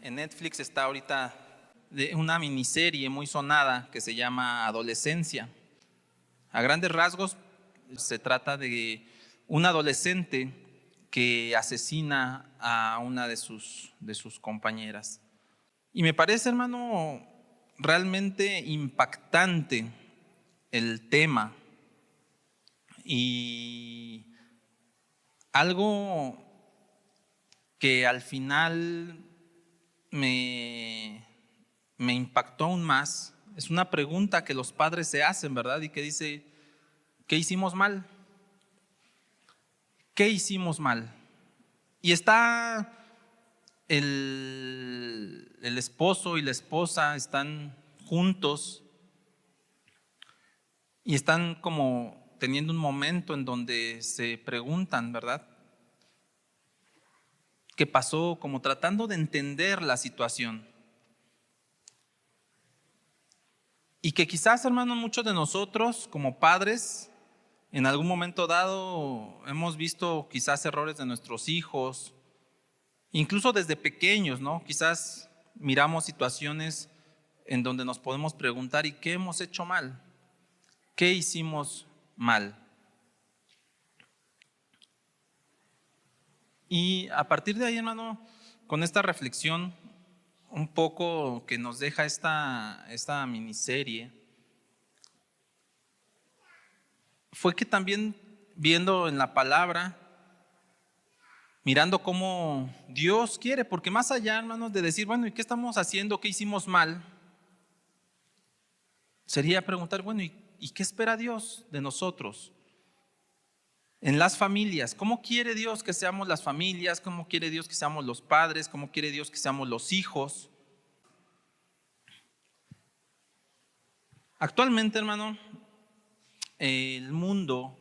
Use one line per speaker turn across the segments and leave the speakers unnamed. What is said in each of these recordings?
En Netflix está ahorita de una miniserie muy sonada que se llama Adolescencia. A grandes rasgos se trata de un adolescente que asesina a una de sus compañeras. Y me parece, hermano, realmente impactante el tema y algo que al final me impactó aún más. Es una pregunta que los padres se hacen, ¿verdad? Y que dice, ¿qué hicimos mal? ¿Qué hicimos mal? Y está el esposo y la esposa están juntos y están como teniendo un momento en donde se preguntan, ¿verdad? ¿Qué pasó? Como tratando de entender la situación. Y que quizás, hermano, muchos de nosotros como padres, en algún momento dado hemos visto quizás errores de nuestros hijos, incluso desde pequeños, ¿no? Quizás miramos situaciones en donde nos podemos preguntar, ¿y qué hemos hecho mal? ¿Qué hicimos mal? Y a partir de ahí, hermano, con esta reflexión un poco que nos deja esta miniserie, fue que también viendo en la palabra, mirando cómo Dios quiere, porque más allá, hermanos, de decir, bueno, ¿y qué estamos haciendo? ¿Qué hicimos mal? Sería preguntar, bueno, ¿y qué espera Dios de nosotros? En las familias, ¿cómo quiere Dios que seamos las familias? ¿Cómo quiere Dios que seamos los padres? ¿Cómo quiere Dios que seamos los hijos? Actualmente, hermano, el mundo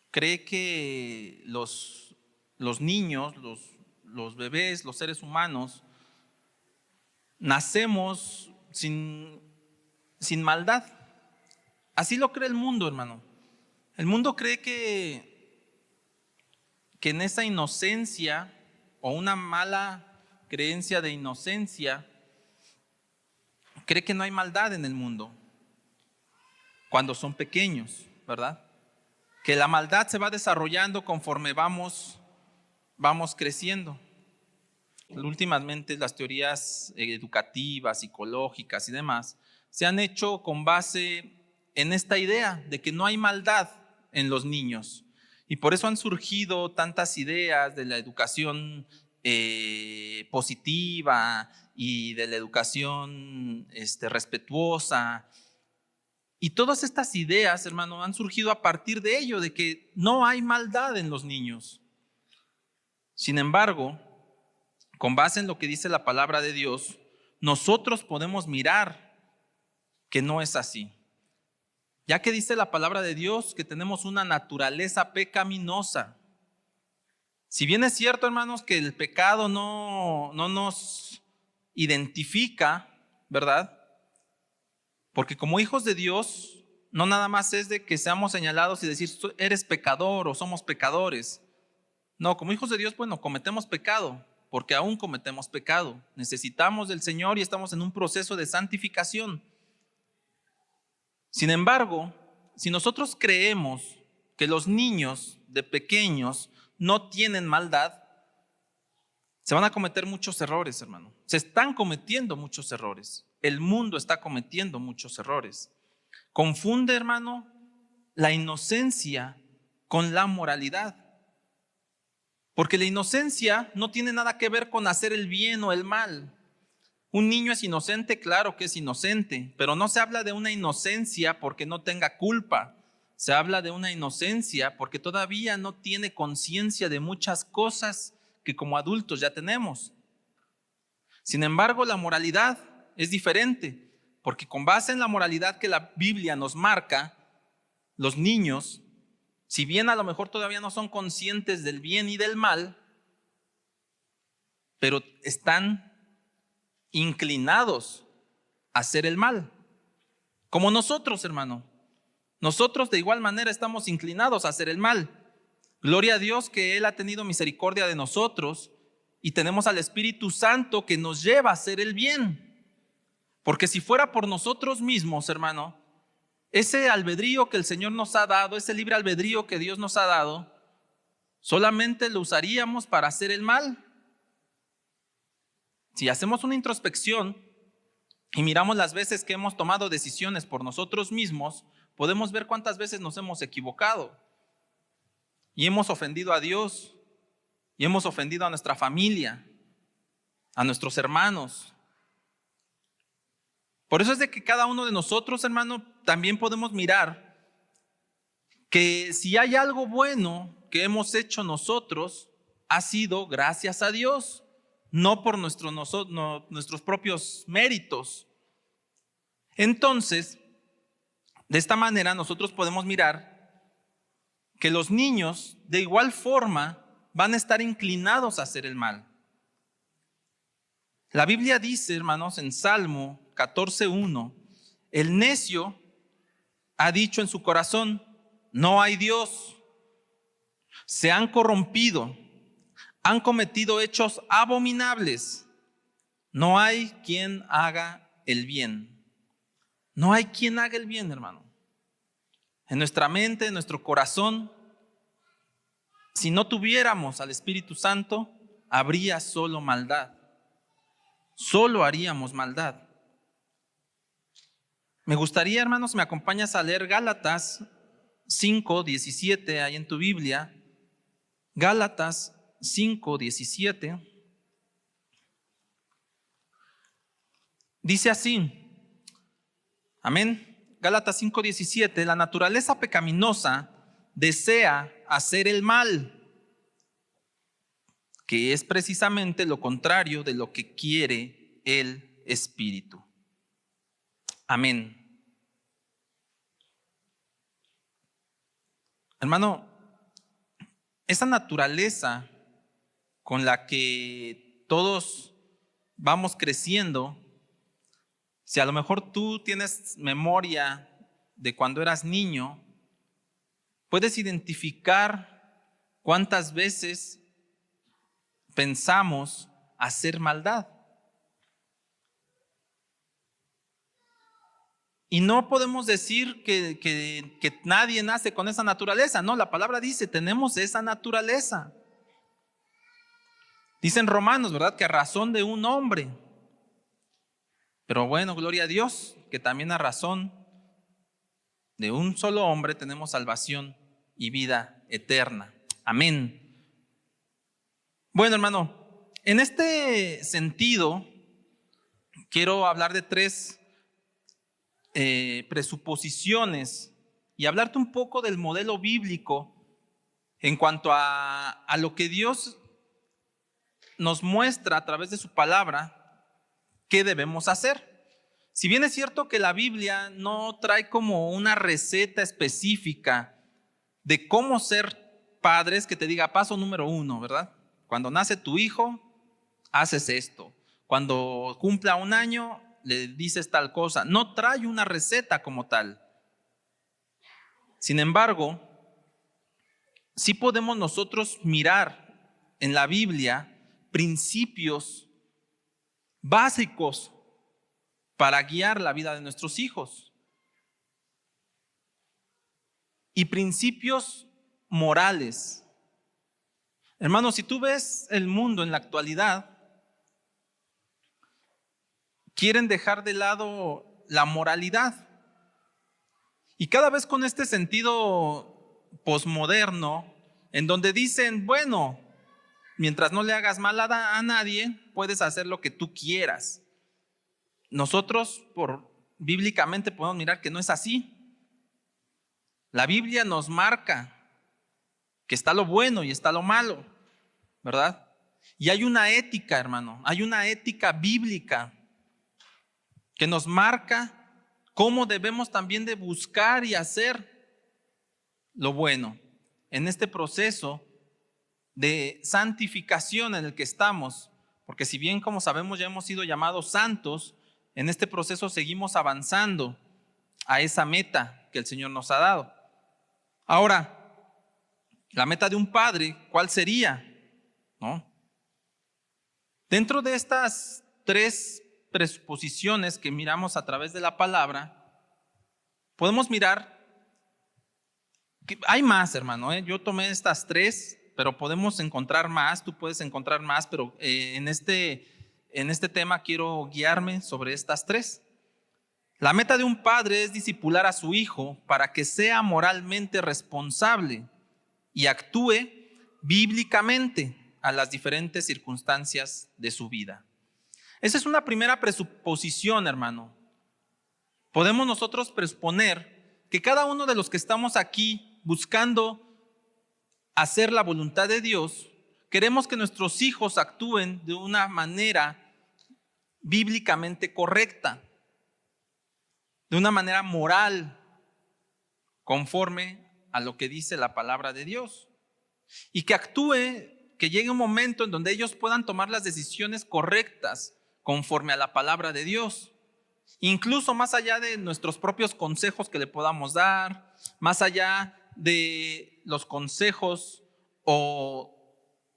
cree que los niños, los bebés, los seres humanos, nacemos sin maldad. Así lo cree el mundo, hermano. El mundo cree que en esa inocencia o una mala creencia de inocencia, cree que no hay maldad en el mundo cuando son pequeños, ¿verdad? Que la maldad se va desarrollando conforme vamos creciendo. Últimamente las teorías educativas, psicológicas y demás se han hecho con base en esta idea de que no hay maldad en los niños. Y por eso han surgido tantas ideas de la educación positiva y de la educación respetuosa. Y todas estas ideas, hermano, han surgido a partir de ello, de que no hay maldad en los niños. Sin embargo, con base en lo que dice la palabra de Dios, nosotros podemos mirar que no es así. Ya que dice la palabra de Dios que tenemos una naturaleza pecaminosa. Si bien es cierto, hermanos, que el pecado no nos identifica, ¿verdad? Porque como hijos de Dios, no nada más es de que seamos señalados y decir, eres pecador o somos pecadores. No, como hijos de Dios, bueno, cometemos pecado, porque aún cometemos pecado. Necesitamos del Señor y estamos en un proceso de santificación. Sin embargo, si nosotros creemos que los niños de pequeños no tienen maldad, se van a cometer muchos errores, hermano. Se están cometiendo muchos errores. El mundo está cometiendo muchos errores. Confunde, hermano, la inocencia con la moralidad. Porque la inocencia no tiene nada que ver con hacer el bien o el mal. Un niño es inocente, claro que es inocente, pero no se habla de una inocencia porque no tenga culpa. Se habla de una inocencia porque todavía no tiene conciencia de muchas cosas que como adultos ya tenemos. Sin embargo, la moralidad es diferente, porque con base en la moralidad que la Biblia nos marca, los niños, si bien a lo mejor todavía no son conscientes del bien y del mal, pero están inclinados a hacer el mal. Como nosotros, hermano. Nosotros de igual manera estamos inclinados a hacer el mal. Gloria a Dios que Él ha tenido misericordia de nosotros y tenemos al Espíritu Santo que nos lleva a hacer el bien. Porque si fuera por nosotros mismos, hermano, ese albedrío que el Señor nos ha dado, ese libre albedrío que Dios nos ha dado, solamente lo usaríamos para hacer el mal. Si hacemos una introspección y miramos las veces que hemos tomado decisiones por nosotros mismos, podemos ver cuántas veces nos hemos equivocado y hemos ofendido a Dios y hemos ofendido a nuestra familia, a nuestros hermanos. Por eso es de que cada uno de nosotros, hermano, también podemos mirar que si hay algo bueno que hemos hecho nosotros, ha sido gracias a Dios, no por nuestros propios méritos. Entonces, de esta manera nosotros podemos mirar que los niños de igual forma van a estar inclinados a hacer el mal. La Biblia dice, hermanos, en Salmo 14:1, el necio ha dicho en su corazón, no hay Dios. Se han corrompido, han cometido hechos abominables. No hay quien haga el bien. No hay quien haga el bien, hermano. En nuestra mente, en nuestro corazón, si no tuviéramos al Espíritu Santo, habría solo maldad. Solo haríamos maldad. Me gustaría, hermanos, me acompañas a leer Gálatas 5:17 ahí en tu Biblia. Gálatas 5:17. Dice así, amén. Gálatas 5:17, la naturaleza pecaminosa desea hacer el mal, que es precisamente lo contrario de lo que quiere el Espíritu. Amén. Hermano, esa naturaleza con la que todos vamos creciendo, si a lo mejor tú tienes memoria de cuando eras niño, puedes identificar cuántas veces pensamos hacer maldad. Y no podemos decir que nadie nace con esa naturaleza. No, la palabra dice, tenemos esa naturaleza. Dicen Romanos, ¿verdad? Que a razón de un hombre. Pero bueno, gloria a Dios, que también a razón de un solo hombre tenemos salvación y vida eterna. Amén. Bueno, hermano, en este sentido, quiero hablar de tres presuposiciones y hablarte un poco del modelo bíblico en cuanto a lo que Dios nos muestra a través de su palabra qué debemos hacer. Si bien es cierto que la Biblia no trae como una receta específica de cómo ser padres, que te diga paso número 1, ¿verdad? Cuando nace tu hijo, haces esto. Cuando cumpla 1 año, le dices tal cosa. No trae una receta como tal. Sin embargo, sí podemos nosotros mirar en la Biblia principios básicos para guiar la vida de nuestros hijos y principios morales. Hermanos, si tú ves el mundo en la actualidad, quieren dejar de lado la moralidad. Y cada vez con este sentido posmoderno, en donde dicen, bueno, mientras no le hagas mal a nadie, puedes hacer lo que tú quieras. Nosotros, bíblicamente, podemos mirar que no es así. La Biblia nos marca que está lo bueno y está lo malo, ¿verdad? Y hay una ética, hermano, hay una ética bíblica que nos marca cómo debemos también de buscar y hacer lo bueno en este proceso de santificación en el que estamos, porque si bien, como sabemos, ya hemos sido llamados santos, en este proceso seguimos avanzando a esa meta que el Señor nos ha dado. Ahora, la meta de un padre, ¿cuál sería? ¿No? Dentro de estas tres presuposiciones que miramos a través de la palabra, podemos mirar que hay más, hermano. Yo tomé estas tres, pero podemos encontrar más, tú puedes encontrar más, pero en este tema quiero guiarme sobre estas tres. La meta de un padre es discipular a su hijo para que sea moralmente responsable y actúe bíblicamente a las diferentes circunstancias de su vida. Esa es una primera presuposición, hermano. Podemos nosotros presuponer que cada uno de los que estamos aquí buscando hacer la voluntad de Dios, queremos que nuestros hijos actúen de una manera bíblicamente correcta, de una manera moral, conforme a lo que dice la palabra de Dios. Y que actúe, que llegue un momento en donde ellos puedan tomar las decisiones correctas conforme a la palabra de Dios. Incluso más allá de nuestros propios consejos que le podamos dar, más allá de los consejos o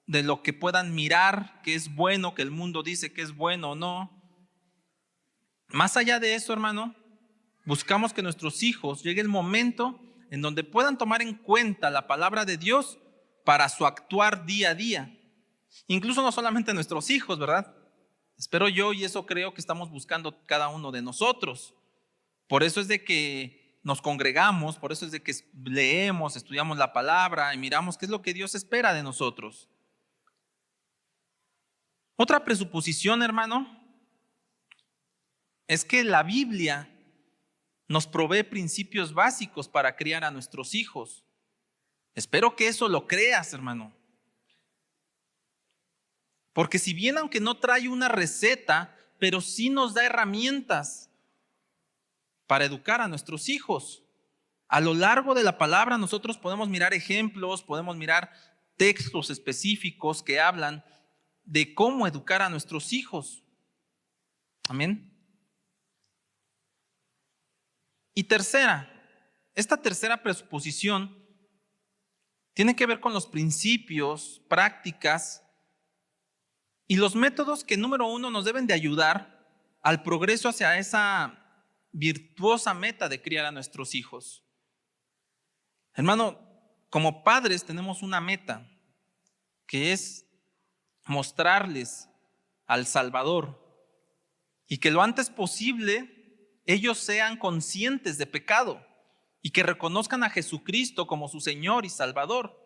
de lo que puedan mirar que es bueno, que el mundo dice que es bueno o no. Más allá de eso, hermano, buscamos que nuestros hijos llegue el momento en donde puedan tomar en cuenta la palabra de Dios para su actuar día a día. Incluso no solamente nuestros hijos, ¿verdad? Espero yo, y eso creo que estamos buscando cada uno de nosotros. Por eso es de que nos congregamos, por eso es de que leemos, estudiamos la palabra y miramos qué es lo que Dios espera de nosotros. Otra presuposición, hermano, es que la Biblia nos provee principios básicos para criar a nuestros hijos. Espero que eso lo creas, hermano. Porque si bien aunque no trae una receta, pero sí nos da herramientas para educar a nuestros hijos. A lo largo de la palabra nosotros podemos mirar ejemplos, podemos mirar textos específicos que hablan de cómo educar a nuestros hijos. Amén. Y esta tercera presuposición tiene que ver con los principios, prácticas y los métodos que, número uno, nos deben de ayudar al progreso hacia esa virtuosa meta de criar a nuestros hijos. Hermano, como padres tenemos una meta que es mostrarles al Salvador y que lo antes posible ellos sean conscientes de pecado y que reconozcan a Jesucristo como su Señor y Salvador.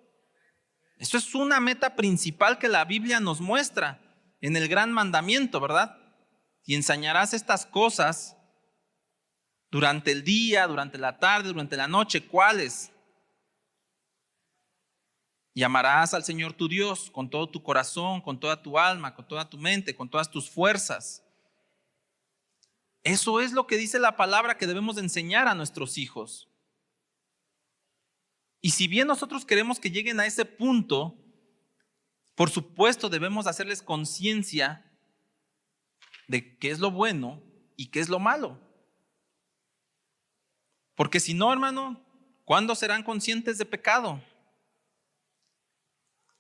Eso es una meta principal que la Biblia nos muestra en el gran mandamiento, ¿verdad? Y enseñarás estas cosas durante el día, durante la tarde, durante la noche. ¿Cuáles? Y amarás al Señor tu Dios con todo tu corazón, con toda tu alma, con toda tu mente, con todas tus fuerzas. Eso es lo que dice la palabra que debemos de enseñar a nuestros hijos. Y si bien nosotros queremos que lleguen a ese punto, por supuesto debemos hacerles conciencia de qué es lo bueno y qué es lo malo. Porque si no, hermano, ¿cuándo serán conscientes de pecado?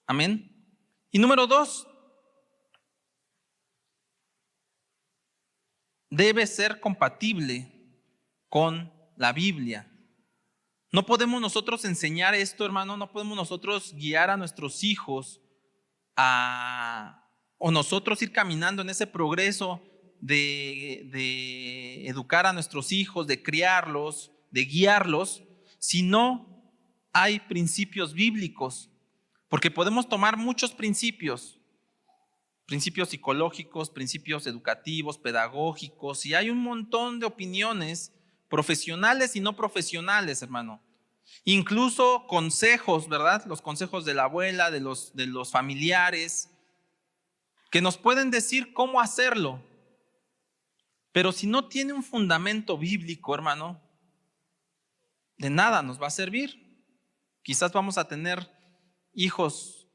Amén. Y número 2, debe ser compatible con la Biblia. No podemos nosotros enseñar esto, hermano, no podemos nosotros guiar a nuestros hijos o nosotros ir caminando en ese progreso de educar a nuestros hijos, de criarlos, de guiarlos, si no hay principios bíblicos. Porque podemos tomar muchos principios psicológicos, principios educativos, pedagógicos, y hay un montón de opiniones profesionales y no profesionales, hermano. Incluso consejos, ¿verdad? Los consejos de la abuela, de los familiares, que nos pueden decir cómo hacerlo. Pero si no tiene un fundamento bíblico, hermano, de nada nos va a servir. Quizás vamos a tener hijos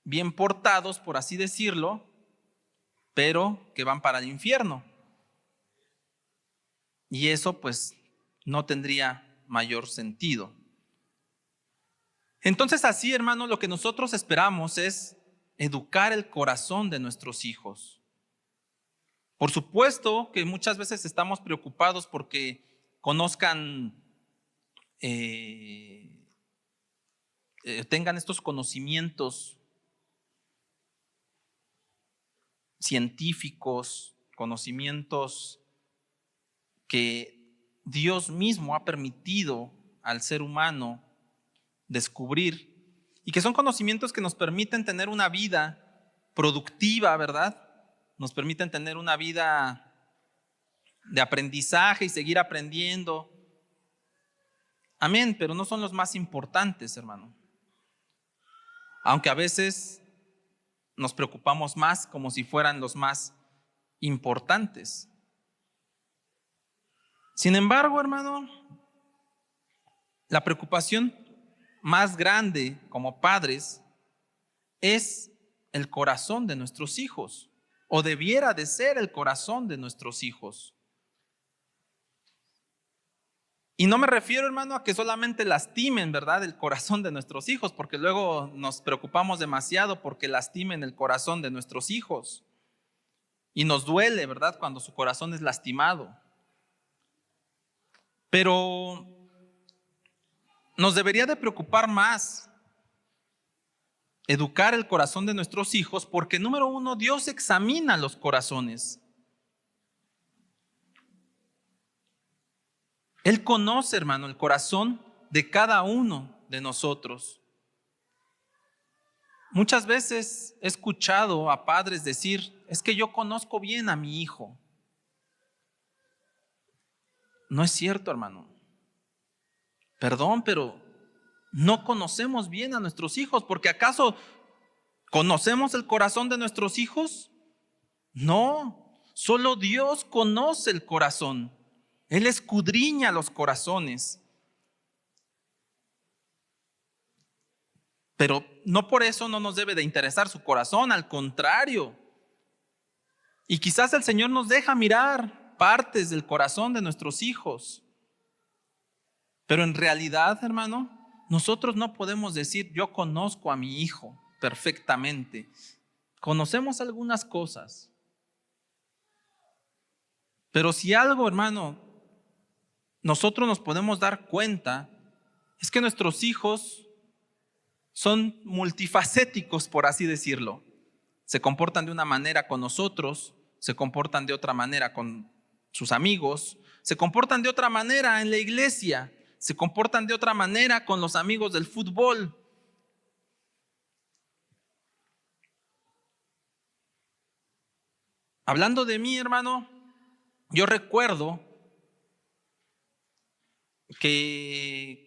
bien portados, por así decirlo, pero que van para el infierno. Y eso pues no tendría mayor sentido. Entonces así, hermano, lo que nosotros esperamos es educar el corazón de nuestros hijos. Por supuesto que muchas veces estamos preocupados porque conozcan, tengan estos conocimientos científicos, conocimientos que Dios mismo ha permitido al ser humano descubrir y que son conocimientos que nos permiten tener una vida productiva, ¿verdad? Nos permiten tener una vida de aprendizaje y seguir aprendiendo. Amén, pero no son los más importantes, hermano. Aunque a veces nos preocupamos más como si fueran los más importantes. Sin embargo, hermano, la preocupación más grande como padres es el corazón de nuestros hijos, o debiera de ser el corazón de nuestros hijos. Y no me refiero, hermano, a que solamente lastimen, ¿verdad?, el corazón de nuestros hijos, porque luego nos preocupamos demasiado porque lastimen el corazón de nuestros hijos. Y nos duele, ¿verdad?, cuando su corazón es lastimado. Pero nos debería de preocupar más educar el corazón de nuestros hijos, porque número uno, Dios examina los corazones. Él conoce, hermano, el corazón de cada uno de nosotros. Muchas veces he escuchado a padres decir, es que yo conozco bien a mi hijo. No es cierto, hermano. Perdón, pero no conocemos bien a nuestros hijos, porque ¿acaso conocemos el corazón de nuestros hijos? No, solo Dios conoce el corazón. Él escudriña los corazones. Pero no por eso no nos debe de interesar su corazón, al contrario. Y quizás el Señor nos deja mirar partes del corazón de nuestros hijos. Pero en realidad, hermano, nosotros no podemos decir, yo conozco a mi hijo perfectamente. Conocemos algunas cosas. Pero si algo, hermano, nosotros nos podemos dar cuenta, es que nuestros hijos son multifacéticos, por así decirlo. Se comportan de una manera con nosotros, se comportan de otra manera con sus amigos, se comportan de otra manera en la iglesia, se comportan de otra manera con los amigos del fútbol. Hablando de mí, hermano, yo recuerdo que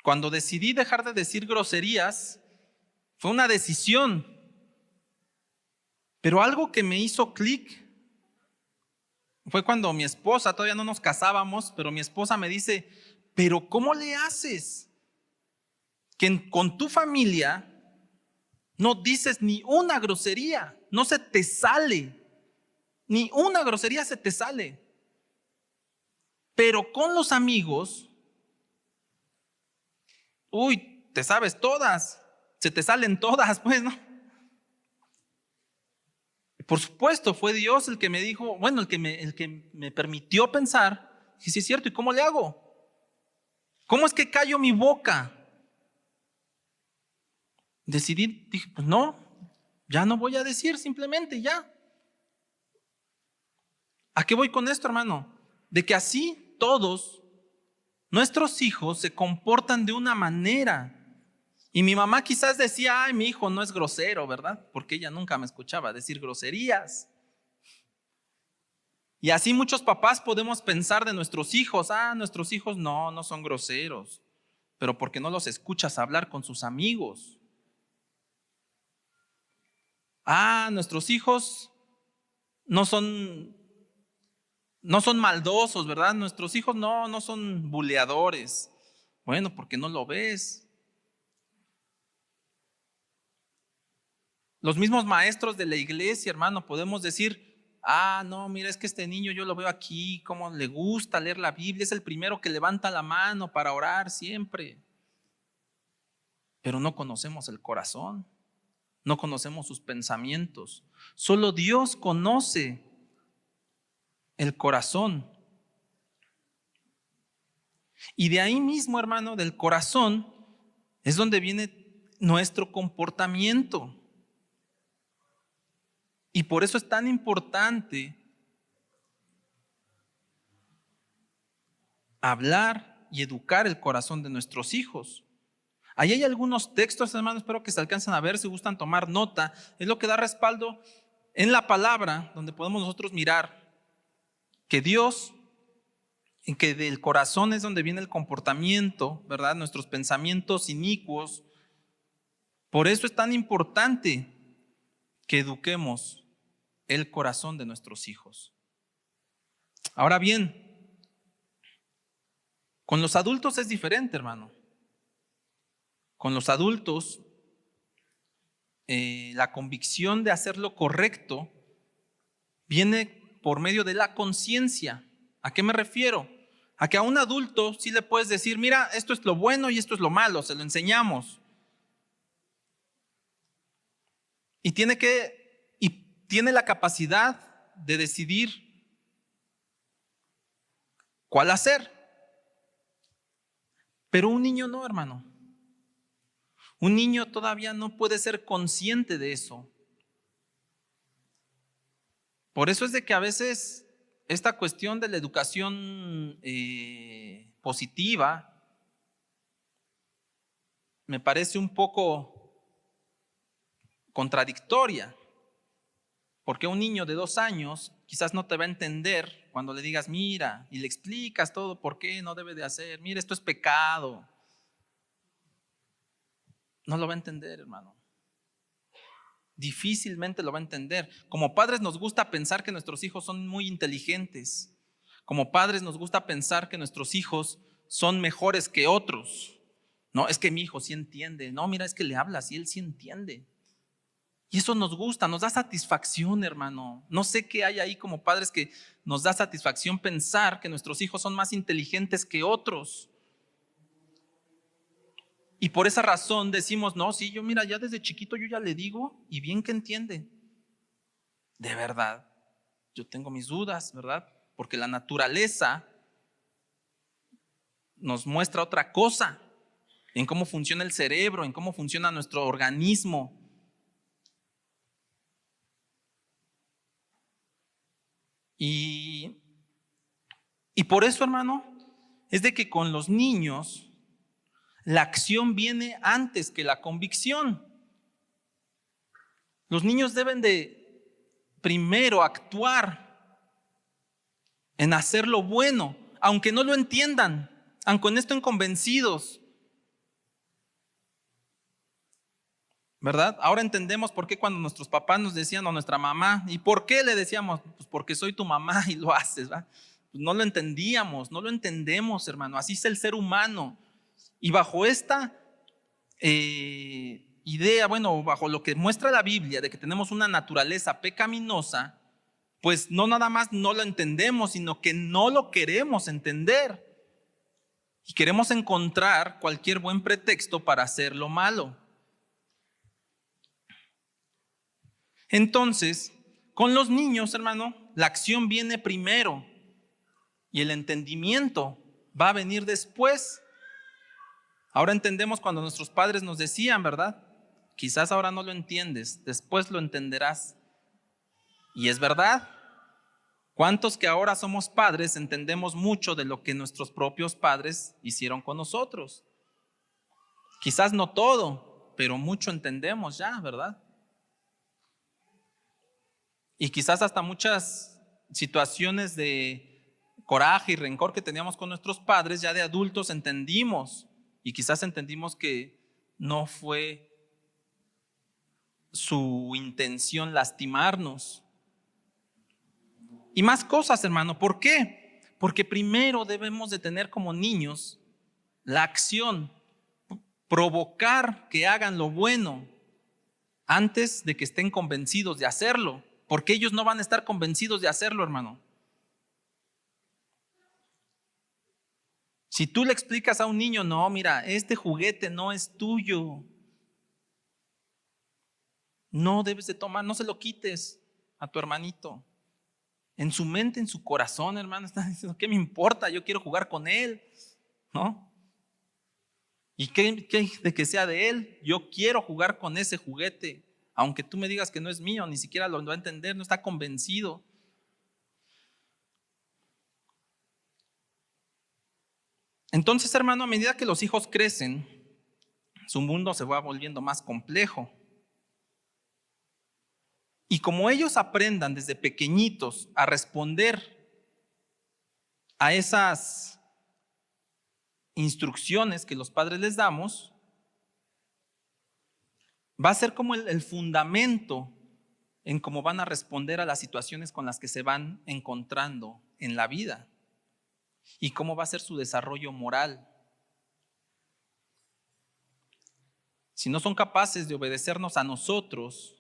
cuando decidí dejar de decir groserías, fue una decisión, pero algo que me hizo clic fue cuando mi esposa, todavía no nos casábamos, pero mi esposa me dice, pero ¿cómo le haces que con tu familia no dices ni una grosería? No se te sale, ni una grosería se te sale. Pero con los amigos, uy, te sabes todas, se te salen todas, pues, ¿no? Por supuesto, fue Dios el que me dijo, bueno, el que me permitió pensar, y sí es cierto, ¿y cómo le hago? ¿Cómo es que callo mi boca? Decidí, dije, pues no, ya no voy a decir, simplemente ya. ¿A qué voy con esto, hermano? De que así todos nuestros hijos se comportan de una manera. Y mi mamá quizás decía, ay, mi hijo no es grosero, ¿verdad? Porque ella nunca me escuchaba decir groserías. Y así muchos papás podemos pensar de nuestros hijos, nuestros hijos no son groseros, pero porque no los escuchas hablar con sus amigos. Nuestros hijos no son maldosos, ¿verdad? Nuestros hijos no son buleadores. Bueno, porque no lo ves. Los mismos maestros de la iglesia, hermano, podemos decir, no, mira, es que este niño yo lo veo aquí, cómo le gusta leer la Biblia, es el primero que levanta la mano para orar siempre. pero no conocemos el corazón, no conocemos sus pensamientos. Solo Dios conoce el corazón. Y de ahí mismo, hermano, del corazón, es donde viene nuestro comportamiento. Y por eso es tan importante hablar y educar el corazón de nuestros hijos. Ahí hay algunos textos, hermanos, espero que se alcancen a ver, si gustan tomar nota. Es lo que da respaldo en la palabra, donde podemos nosotros mirar que Dios, en que del corazón es donde viene el comportamiento, ¿verdad? Nuestros pensamientos inicuos. Por eso es tan importante que eduquemos el corazón de nuestros hijos. Ahora bien, con los adultos es diferente, hermano. Con los adultos, la convicción de hacer lo correcto viene por medio de la conciencia. ¿A qué me refiero? A que a un adulto sí le puedes decir, mira, esto es lo bueno y esto es lo malo, se lo enseñamos. Y tiene la capacidad de decidir cuál hacer. Pero un niño no, hermano. Un niño todavía no puede ser consciente de eso. Por eso es de que a veces esta cuestión de la educación positiva me parece un poco contradictoria, porque un niño de 2 años quizás no te va a entender cuando le digas, mira, y le explicas todo por qué no debe de hacer, mira, esto es pecado. No lo va a entender, hermano. Difícilmente lo va a entender. Como padres nos gusta pensar que nuestros hijos son muy inteligentes. Como padres nos gusta pensar que nuestros hijos son mejores que otros. No, es que mi hijo sí entiende. No, mira, es que le hablas y él sí entiende. Y eso nos gusta, nos da satisfacción, hermano. No sé qué hay ahí como padres que nos da satisfacción pensar que nuestros hijos son más inteligentes que otros. Y por esa razón decimos, no, sí, yo mira, ya desde chiquito yo ya le digo y bien que entiende. De verdad, yo tengo mis dudas, ¿verdad? Porque la naturaleza nos muestra otra cosa, en cómo funciona el cerebro, en cómo funciona nuestro organismo. Y por eso, hermano, es de que con los niños la acción viene antes que la convicción. Los niños deben de primero actuar en hacer lo bueno, aunque no lo entiendan, aunque no estén convencidos. ¿Verdad? Ahora entendemos por qué cuando nuestros papás nos decían, o nuestra mamá, ¿y por qué le decíamos? Pues porque soy tu mamá y lo haces, ¿verdad? Pues no lo entendíamos, no lo entendemos, hermano. Así es el ser humano. Y bajo esta idea, bueno, bajo lo que muestra la Biblia de que tenemos una naturaleza pecaminosa, pues no nada más no lo entendemos, sino que no lo queremos entender. Y queremos encontrar cualquier buen pretexto para hacer lo malo. Entonces, con los niños, hermano, la acción viene primero y el entendimiento va a venir después. Ahora entendemos cuando nuestros padres nos decían, ¿verdad? Quizás ahora no lo entiendes, después lo entenderás. Y es verdad. ¿Cuántos que ahora somos padres entendemos mucho de lo que nuestros propios padres hicieron con nosotros? Quizás no todo, pero mucho entendemos ya, ¿verdad? Y quizás hasta muchas situaciones de coraje y rencor que teníamos con nuestros padres, ya de adultos entendimos. Y quizás entendimos que no fue su intención lastimarnos. Y más cosas, hermano. ¿Por qué? Porque primero debemos de tener como niños la acción, provocar que hagan lo bueno antes de que estén convencidos de hacerlo. Porque ellos no van a estar convencidos de hacerlo, hermano. Si tú le explicas a un niño, no, mira, este juguete no es tuyo, No debes de tomar, no se lo quites a tu hermanito. En su mente, en su corazón, hermano, está diciendo, ¿qué me importa? Yo quiero jugar con él, ¿no? ¿Y qué de que sea de él? Yo quiero jugar con ese juguete, aunque tú me digas que no es mío, ni siquiera lo va a entender, no está convencido. Entonces, hermano, a medida que los hijos crecen, su mundo se va volviendo más complejo. Y como ellos aprendan desde pequeñitos a responder a esas instrucciones que los padres les damos, va a ser como el fundamento en cómo van a responder a las situaciones con las que se van encontrando en la vida y cómo va a ser su desarrollo moral. Si no son capaces de obedecernos a nosotros,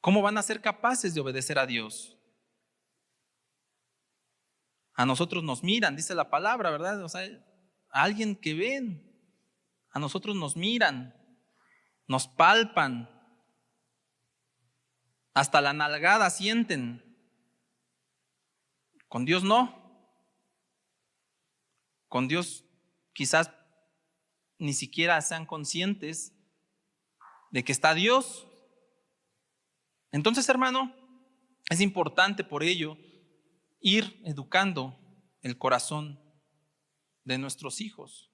¿cómo van a ser capaces de obedecer a Dios? A nosotros nos miran, dice la palabra, ¿verdad? O sea, a alguien que ven, a nosotros nos miran, nos palpan, hasta la nalgada sienten. Con Dios no. Con Dios quizás ni siquiera sean conscientes de que está Dios. Entonces, hermano, es importante por ello ir educando el corazón de nuestros hijos.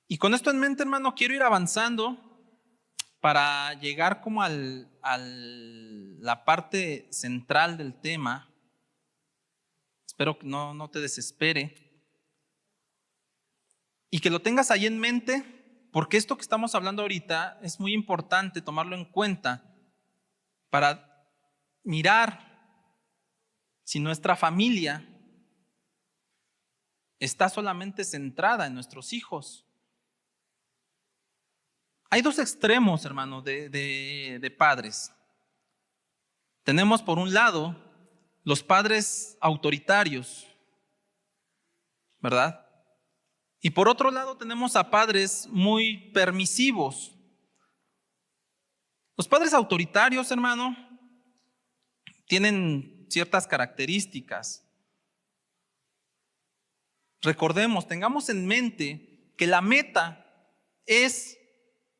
Y con esto en mente, hermano, quiero ir avanzando para llegar como a la parte central del tema. Espero que no te desespere y que lo tengas ahí en mente, porque esto que estamos hablando ahorita es muy importante tomarlo en cuenta para mirar si nuestra familia está solamente centrada en nuestros hijos. Hay dos extremos, hermano, de padres. Tenemos por un lado los padres autoritarios, ¿verdad? Y por otro lado tenemos a padres muy permisivos. Los padres autoritarios, hermano, tienen ciertas características. Recordemos, tengamos en mente que la meta es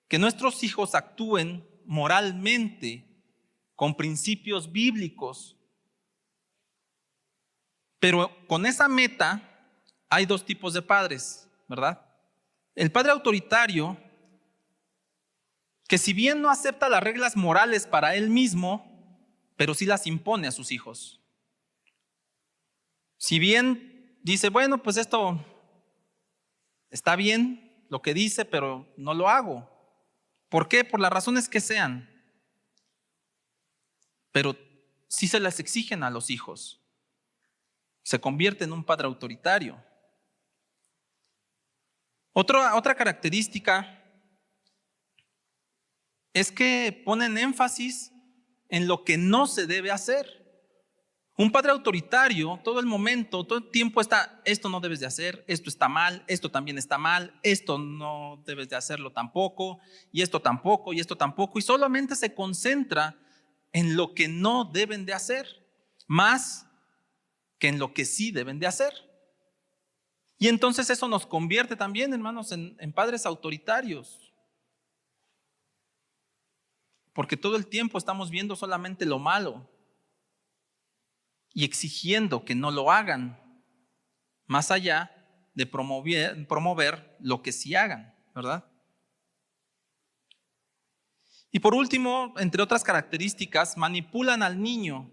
que nuestros hijos actúen moralmente con principios bíblicos. Pero con esa meta hay dos tipos de padres, ¿verdad? El padre autoritario, que si bien no acepta las reglas morales para él mismo, pero sí las impone a sus hijos. Si bien dice, bueno, pues esto está bien, lo que dice, pero no lo hago. ¿Por qué? Por las razones que sean. Pero sí se las exigen a los hijos. Se convierte en un padre autoritario. Otra característica es que ponen énfasis en lo que no se debe hacer. Un padre autoritario, todo el tiempo está, esto no debes de hacer, esto está mal, esto también está mal, esto no debes de hacerlo tampoco, y esto tampoco, y esto tampoco, y solamente se concentra en lo que no deben de hacer, más que en lo que sí deben de hacer. Y entonces eso nos convierte también, hermanos, en padres autoritarios, porque todo el tiempo estamos viendo solamente lo malo y exigiendo que no lo hagan, más allá de promover lo que sí hagan, ¿verdad? Y por último, entre otras características, manipulan al niño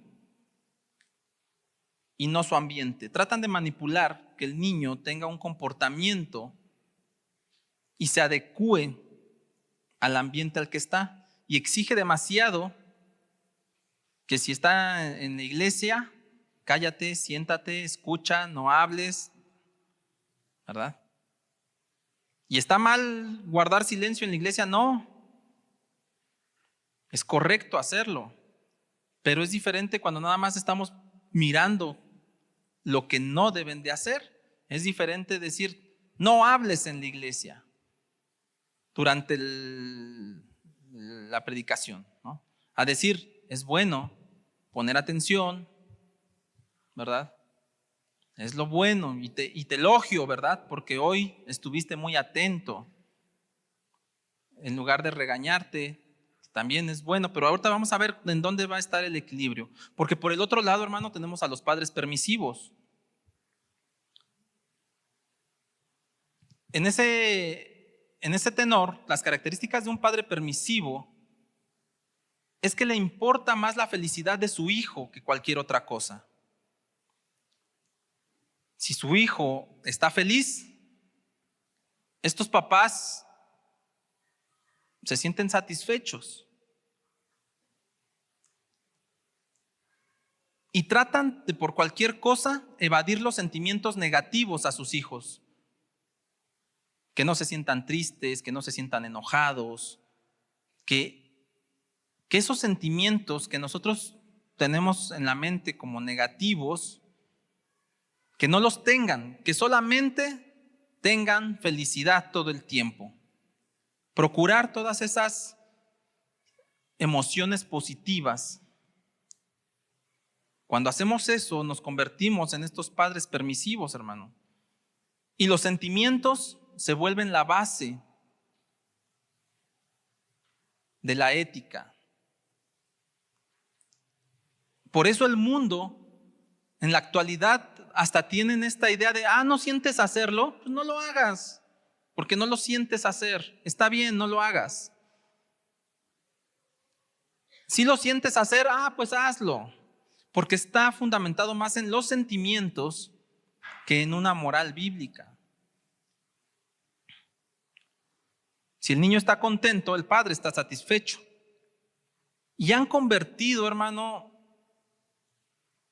y no su ambiente. Tratan de manipular que el niño tenga un comportamiento y se adecúe al ambiente al que está, y exige demasiado, que si está en la iglesia, cállate, siéntate, escucha, no hables, ¿verdad? ¿Y está mal guardar silencio en la iglesia? No, es correcto hacerlo, pero es diferente cuando nada más estamos mirando lo que no deben de hacer. Es diferente decir, no hables en la iglesia. durante la predicación, ¿no? A decir, es bueno poner atención, ¿verdad? Es lo bueno y te elogio, ¿verdad? Porque hoy estuviste muy atento. En lugar de regañarte, también es bueno, pero ahorita vamos a ver en dónde va a estar el equilibrio. Porque por el otro lado, hermano, tenemos a los padres permisivos. En ese tenor, las características de un padre permisivo es que le importa más la felicidad de su hijo que cualquier otra cosa. Si su hijo está feliz, estos papás se sienten satisfechos y tratan de por cualquier cosa evadir los sentimientos negativos a sus hijos. Que no se sientan tristes, que no se sientan enojados, que esos sentimientos que nosotros tenemos en la mente como negativos, que no los tengan, que solamente tengan felicidad todo el tiempo. Procurar todas esas emociones positivas. Cuando hacemos eso, nos convertimos en estos padres permisivos, hermano. Y los sentimientos se vuelven la base de la ética. Por eso el mundo en la actualidad hasta tienen esta idea de, no sientes hacerlo, pues no lo hagas, porque no lo sientes hacer. Está bien, no lo hagas. Si lo sientes hacer, pues hazlo, porque está fundamentado más en los sentimientos que en una moral bíblica. Si el niño está contento, el padre está satisfecho. Y han convertido, hermano,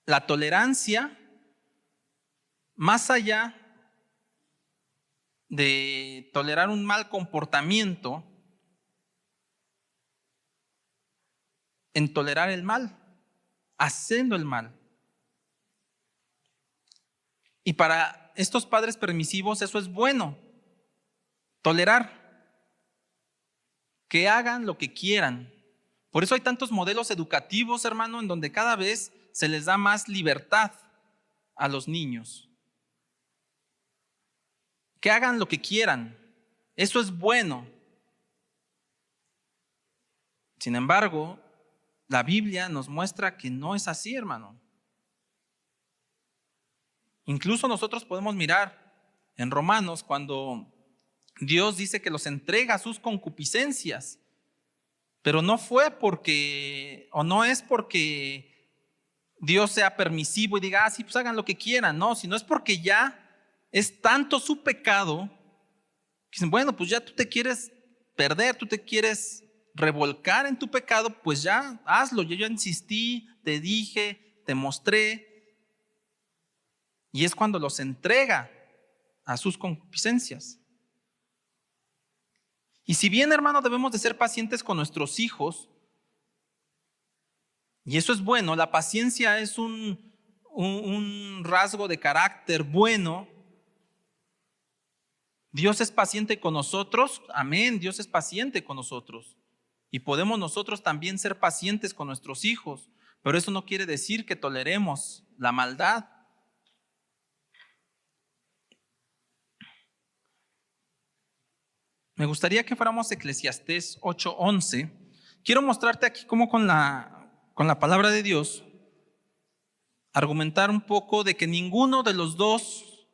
la tolerancia más allá de tolerar un mal comportamiento en tolerar el mal, haciendo el mal. Y para estos padres permisivos eso es bueno, tolerar, que hagan lo que quieran. Por eso hay tantos modelos educativos, hermano, en donde cada vez se les da más libertad a los niños. Que hagan lo que quieran. Eso es bueno. Sin embargo, la Biblia nos muestra que no es así, hermano. Incluso nosotros podemos mirar en Romanos cuando Dios dice que los entrega a sus concupiscencias, pero no fue porque, o no es porque Dios sea permisivo y diga, sí, pues hagan lo que quieran, no, sino es porque ya es tanto su pecado, que dicen, bueno, pues ya tú te quieres perder, tú te quieres revolcar en tu pecado, pues ya hazlo, yo insistí, te dije, te mostré, y es cuando los entrega a sus concupiscencias. Y si bien, hermano, debemos de ser pacientes con nuestros hijos, y eso es bueno, la paciencia es un rasgo de carácter bueno. Dios es paciente con nosotros, amén, Dios es paciente con nosotros. Y podemos nosotros también ser pacientes con nuestros hijos, pero eso no quiere decir que toleremos la maldad. Me gustaría que fuéramos a Eclesiastés 8:11. Quiero mostrarte aquí cómo con la palabra de Dios argumentar un poco de que ninguno de los dos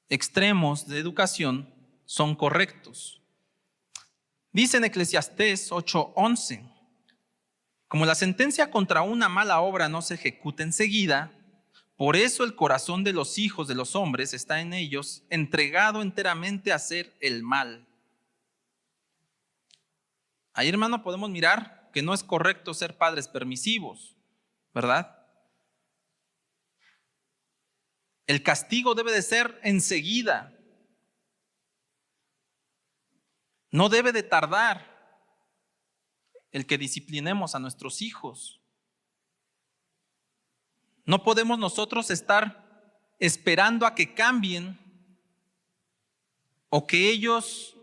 extremos de educación son correctos. Dice en Eclesiastés 8:11, como la sentencia contra una mala obra no se ejecuta enseguida, por eso el corazón de los hijos de los hombres está en ellos, entregado enteramente a hacer el mal. Ahí, hermano, podemos mirar que no es correcto ser padres permisivos, ¿verdad? El castigo debe de ser enseguida. No debe de tardar el que disciplinemos a nuestros hijos. No podemos nosotros estar esperando a que cambien o que ellos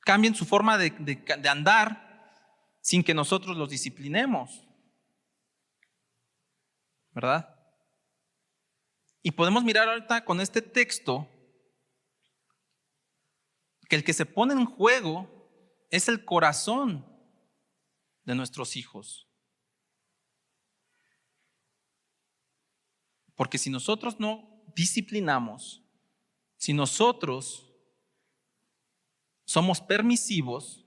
cambien su forma de andar sin que nosotros los disciplinemos, ¿verdad? Y podemos mirar ahorita con este texto que el que se pone en juego es el corazón de nuestros hijos. Porque si nosotros no disciplinamos, si nosotros somos permisivos,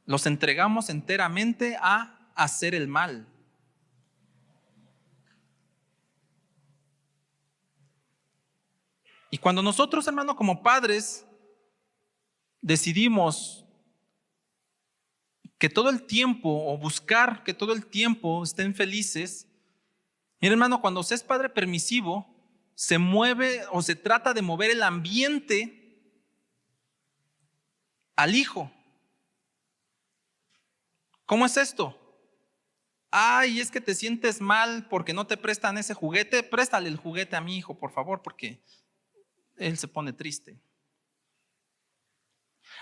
los entregamos enteramente a hacer el mal. Y cuando nosotros, hermano, como padres, decidimos que todo el tiempo, o buscar que todo el tiempo estén felices, mira, hermano, cuando se es padre permisivo, se mueve o se trata de mover el ambiente al hijo. ¿Cómo es esto? Ay, es que te sientes mal porque no te prestan ese juguete. Préstale el juguete a mi hijo, por favor, porque él se pone triste.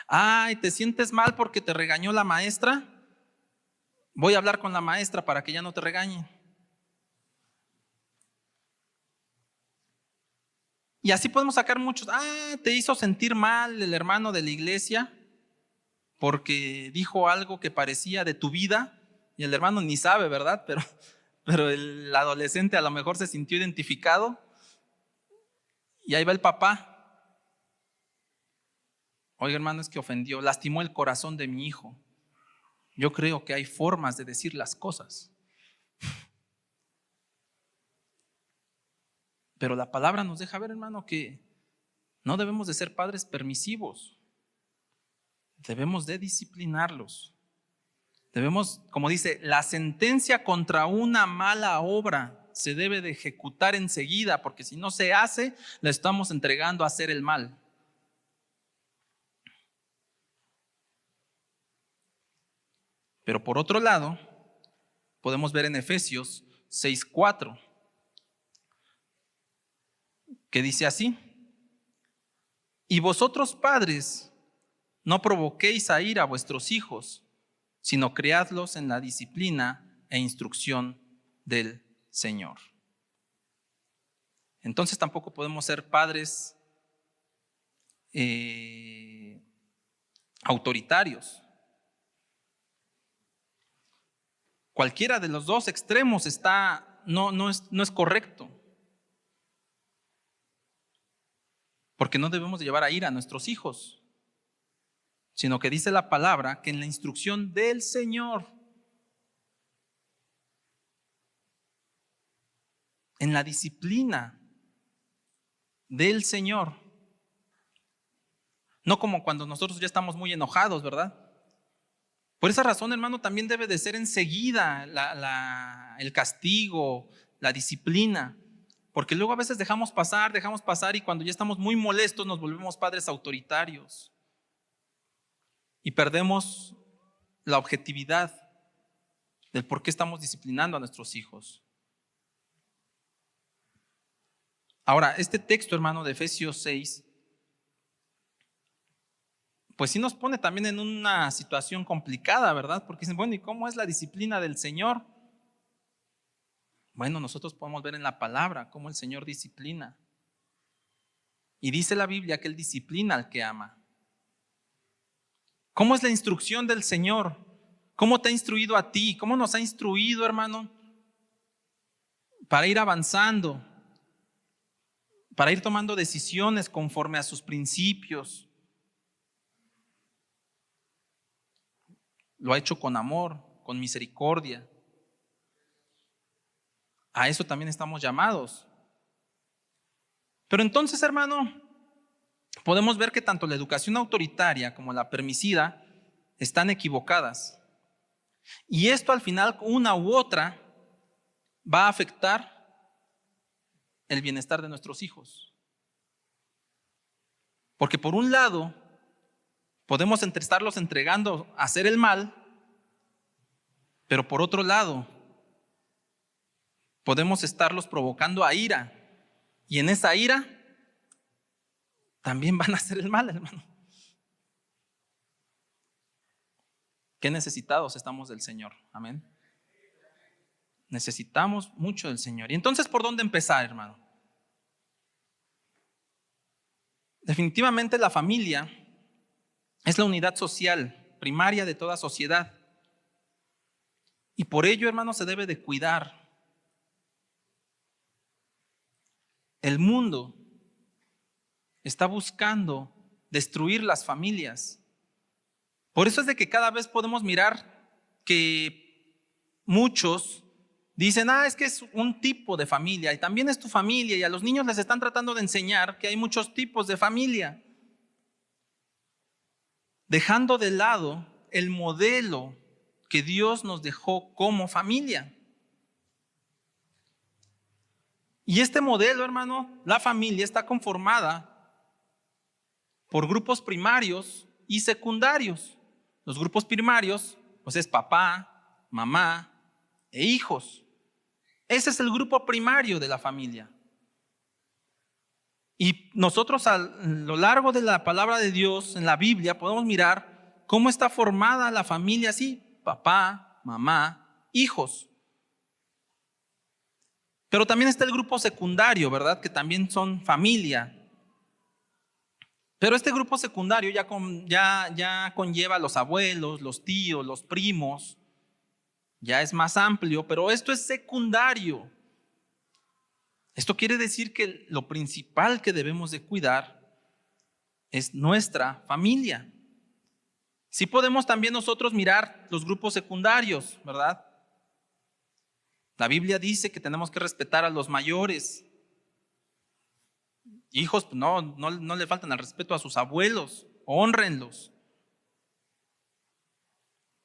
Ay, ¿te sientes mal porque te regañó la maestra? Voy a hablar con la maestra para que ya no te regañe. Y así podemos sacar muchos. Ah, te hizo sentir mal el hermano de la iglesia porque dijo algo que parecía de tu vida y el hermano ni sabe, ¿verdad? Pero el adolescente a lo mejor se sintió identificado y ahí va el papá. Oiga, hermano, es que ofendió, lastimó el corazón de mi hijo. Yo creo que hay formas de decir las cosas. Pero la palabra nos deja ver, hermano, que no debemos de ser padres permisivos. Debemos de disciplinarlos. Debemos, como dice, la sentencia contra una mala obra se debe de ejecutar enseguida, porque si no se hace, la estamos entregando a hacer el mal. Pero por otro lado, podemos ver en Efesios 6:4, que dice así: y vosotros padres, no provoquéis a ira a vuestros hijos, sino criadlos en la disciplina e instrucción del Señor. Entonces tampoco podemos ser padres autoritarios. Cualquiera de los dos extremos no es correcto. Porque no debemos de llevar a ira a nuestros hijos, sino que dice la palabra que en la instrucción del Señor, en la disciplina del Señor, no como cuando nosotros ya estamos muy enojados, ¿verdad? Por esa razón, hermano, también debe de ser enseguida el castigo, la disciplina, porque luego a veces dejamos pasar y cuando ya estamos muy molestos nos volvemos padres autoritarios y perdemos la objetividad del por qué estamos disciplinando a nuestros hijos. Ahora, este texto, hermano, de Efesios 6, pues sí nos pone también en una situación complicada, ¿verdad? Porque dicen, bueno, ¿y cómo es la disciplina del Señor? Bueno, nosotros podemos ver en la palabra cómo el Señor disciplina. Y dice la Biblia que Él disciplina al que ama. ¿Cómo es la instrucción del Señor? ¿Cómo te ha instruido a ti? ¿Cómo nos ha instruido, hermano? Para ir avanzando, para ir tomando decisiones conforme a sus principios. Lo ha hecho con amor, con misericordia. A eso también estamos llamados. Pero entonces, hermano, podemos ver que tanto la educación autoritaria como la permisiva están equivocadas. Y esto al final, una u otra, va a afectar el bienestar de nuestros hijos. Porque por un lado, podemos estarlos entregando a hacer el mal, pero por otro lado, podemos estarlos provocando a ira. Y en esa ira también van a hacer el mal, hermano. Qué necesitados estamos del Señor. Amén. Necesitamos mucho del Señor. Y entonces, ¿por dónde empezar, hermano? Definitivamente la familia es la unidad social primaria de toda sociedad. Y por ello, hermano, se debe de cuidar. El mundo está buscando destruir las familias. Por eso es de que cada vez podemos mirar que muchos dicen, es que es un tipo de familia y también es tu familia, y a los niños les están tratando de enseñar que hay muchos tipos de familia, dejando de lado el modelo que Dios nos dejó como familia. Y este modelo, hermano, la familia está conformada por grupos primarios y secundarios. Los grupos primarios, pues es papá, mamá e hijos. Ese es el grupo primario de la familia. Y nosotros a lo largo de la palabra de Dios en la Biblia podemos mirar cómo está formada la familia así: papá, mamá, hijos. Pero también está el grupo secundario, ¿verdad? Que también son familia. Pero este grupo secundario ya conlleva a los abuelos, los tíos, los primos. Ya es más amplio, pero esto es secundario. Esto quiere decir que lo principal que debemos de cuidar es nuestra familia. Sí podemos también nosotros mirar los grupos secundarios, ¿verdad? La Biblia dice que tenemos que respetar a los mayores. Hijos, no le faltan al respeto a sus abuelos, hónrenlos.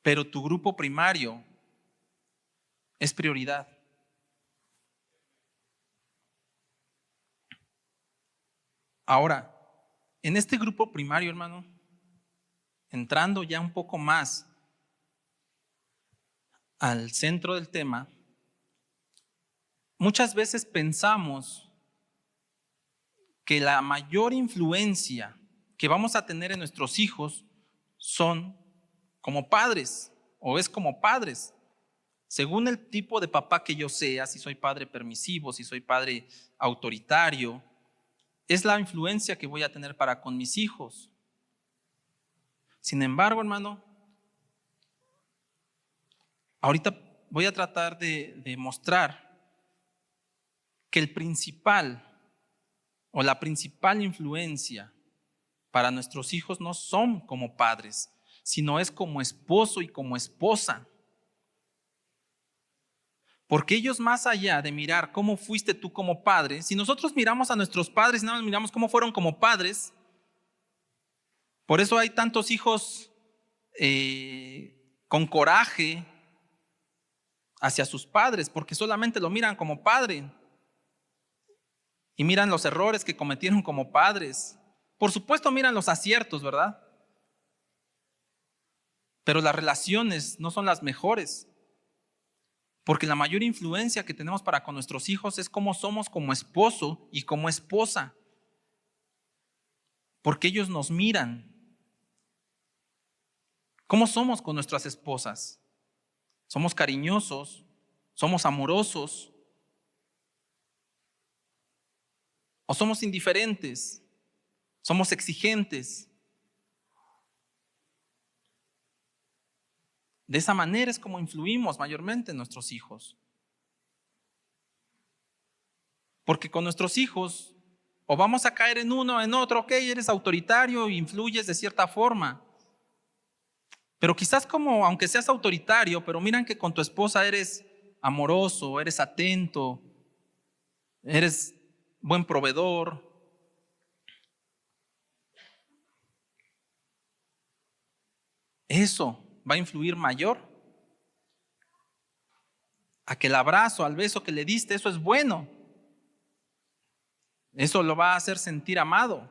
Pero tu grupo primario es prioridad. Ahora, en este grupo primario, hermano, entrando ya un poco más al centro del tema, muchas veces pensamos que la mayor influencia que vamos a tener en nuestros hijos son como padres, o es como padres. Según el tipo de papá que yo sea, si soy padre permisivo, si soy padre autoritario, es la influencia que voy a tener para con mis hijos. Sin embargo, hermano, ahorita voy a tratar de mostrar que el principal o la principal influencia para nuestros hijos no son como padres, sino es como esposo y como esposa. Porque ellos, más allá de mirar cómo fuiste tú como padre, si nosotros miramos a nuestros padres y nada más miramos cómo fueron como padres, por eso hay tantos hijos con coraje hacia sus padres, porque solamente lo miran como padre y miran los errores que cometieron como padres. Por supuesto miran los aciertos, ¿verdad? Pero las relaciones no son las mejores. Porque la mayor influencia que tenemos para con nuestros hijos es cómo somos como esposo y como esposa. Porque ellos nos miran. ¿Cómo somos con nuestras esposas? ¿Somos cariñosos? ¿Somos amorosos? ¿O somos indiferentes? ¿Somos exigentes? De esa manera es como influimos mayormente en nuestros hijos. Porque con nuestros hijos o vamos a caer en uno o en otro, ok, eres autoritario e influyes de cierta forma. Pero quizás como, aunque seas autoritario, pero miran que con tu esposa eres amoroso, eres atento, eres buen proveedor. Eso va a influir mayor a que el abrazo, al beso que le diste, eso es bueno. Eso lo va a hacer sentir amado.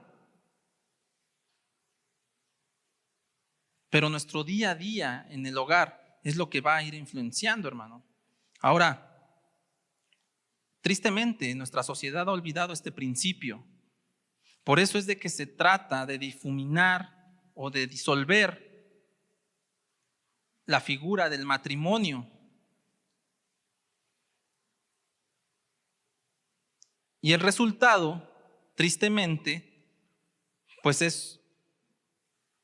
Pero nuestro día a día en el hogar es lo que va a ir influenciando, hermano. Ahora, Tristemente, nuestra sociedad ha olvidado este principio. Por eso es de que se trata de difuminar o de disolver la figura del matrimonio. Y el resultado, tristemente, pues es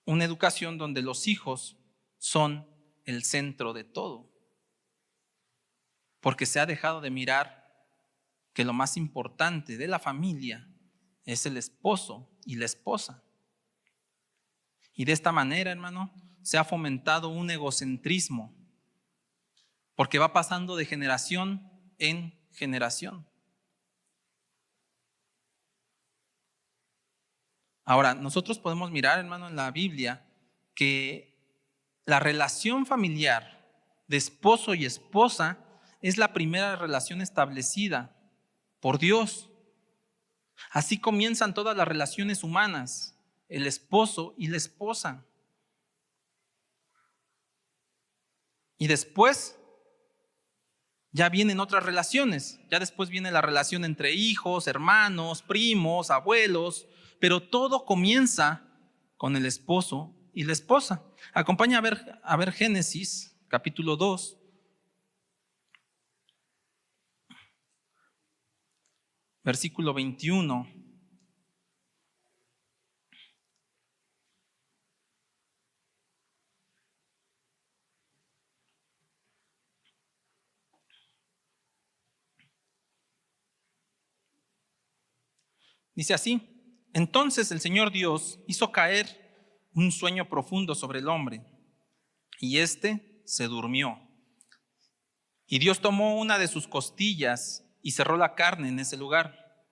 una educación donde los hijos son el centro de todo. Porque se ha dejado de mirar que lo más importante de la familia es el esposo y la esposa. Y de esta manera, hermano, se ha fomentado un egocentrismo, porque va pasando de generación en generación. Ahora, nosotros podemos mirar, hermano, en la Biblia que la relación familiar de esposo y esposa es la primera relación establecida por Dios. Así comienzan todas las relaciones humanas, el esposo y la esposa. Y después ya vienen otras relaciones, ya después viene la relación entre hijos, hermanos, primos, abuelos, pero todo comienza con el esposo y la esposa. Acompaña a ver Génesis, capítulo 2. Versículo 21. Dice así: entonces el Señor Dios hizo caer un sueño profundo sobre el hombre, y éste se durmió. Y Dios tomó una de sus costillas y cerró la carne en ese lugar.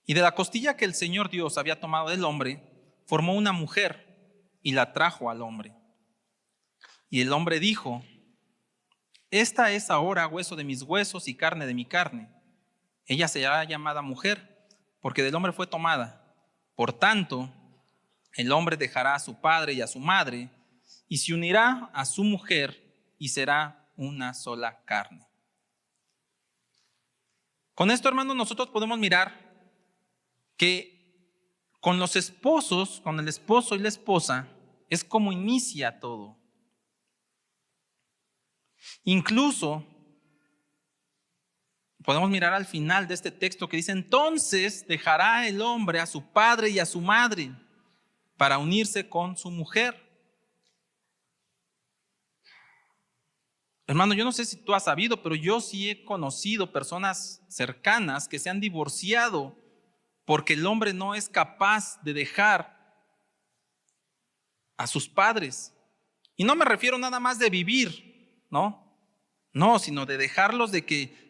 Y de la costilla que el Señor Dios había tomado del hombre, formó una mujer y la trajo al hombre. Y el hombre dijo: esta es ahora hueso de mis huesos y carne de mi carne. Ella será llamada mujer, porque del hombre fue tomada. Por tanto, el hombre dejará a su padre y a su madre, y se unirá a su mujer, y será una sola carne. Con esto, hermanos, nosotros podemos mirar que con los esposos, con el esposo y la esposa, es como inicia todo. Incluso podemos mirar al final de este texto que dice: entonces dejará el hombre a su padre y a su madre para unirse con su mujer. Hermano, yo no sé si tú has sabido, pero yo sí he conocido personas cercanas que se han divorciado porque el hombre no es capaz de dejar a sus padres. Y no me refiero nada más de vivir, ¿no? No, sino de dejarlos de que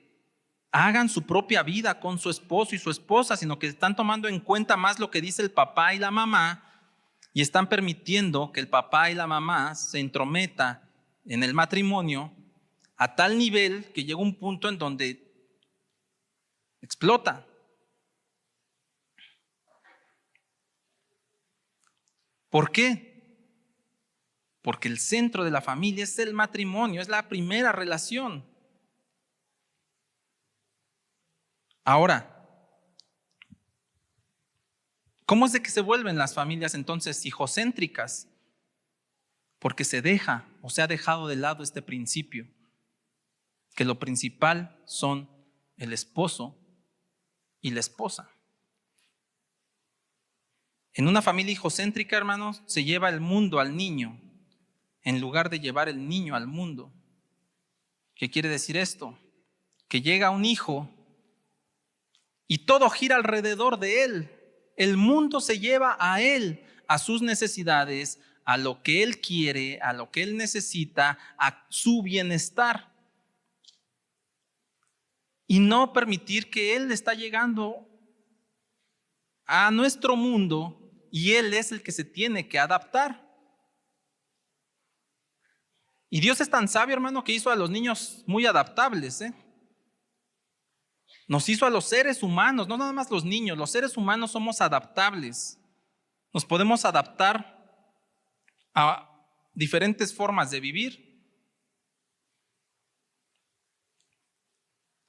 hagan su propia vida con su esposo y su esposa, sino que están tomando en cuenta más lo que dice el papá y la mamá y están permitiendo que el papá y la mamá se entrometa en el matrimonio a tal nivel que llega un punto en donde explota. ¿Por qué? Porque el centro de la familia es el matrimonio, es la primera relación. Ahora, ¿cómo es de que se vuelven las familias entonces hijocéntricas? Porque se deja o se ha dejado de lado este principio, que lo principal son el esposo y la esposa. En una familia hijocéntrica, hermanos, se lleva el mundo al niño en lugar de llevar el niño al mundo. ¿Qué quiere decir esto? Que llega un hijo y todo gira alrededor de él. El mundo se lleva a él, a sus necesidades, a lo que él quiere, a lo que él necesita, a su bienestar. Y no permitir que él está llegando a nuestro mundo y él es el que se tiene que adaptar. Y Dios es tan sabio, hermano, que hizo a los niños muy adaptables, Nos hizo a los seres humanos, no nada más los niños, los seres humanos somos adaptables. Nos podemos adaptar a diferentes formas de vivir.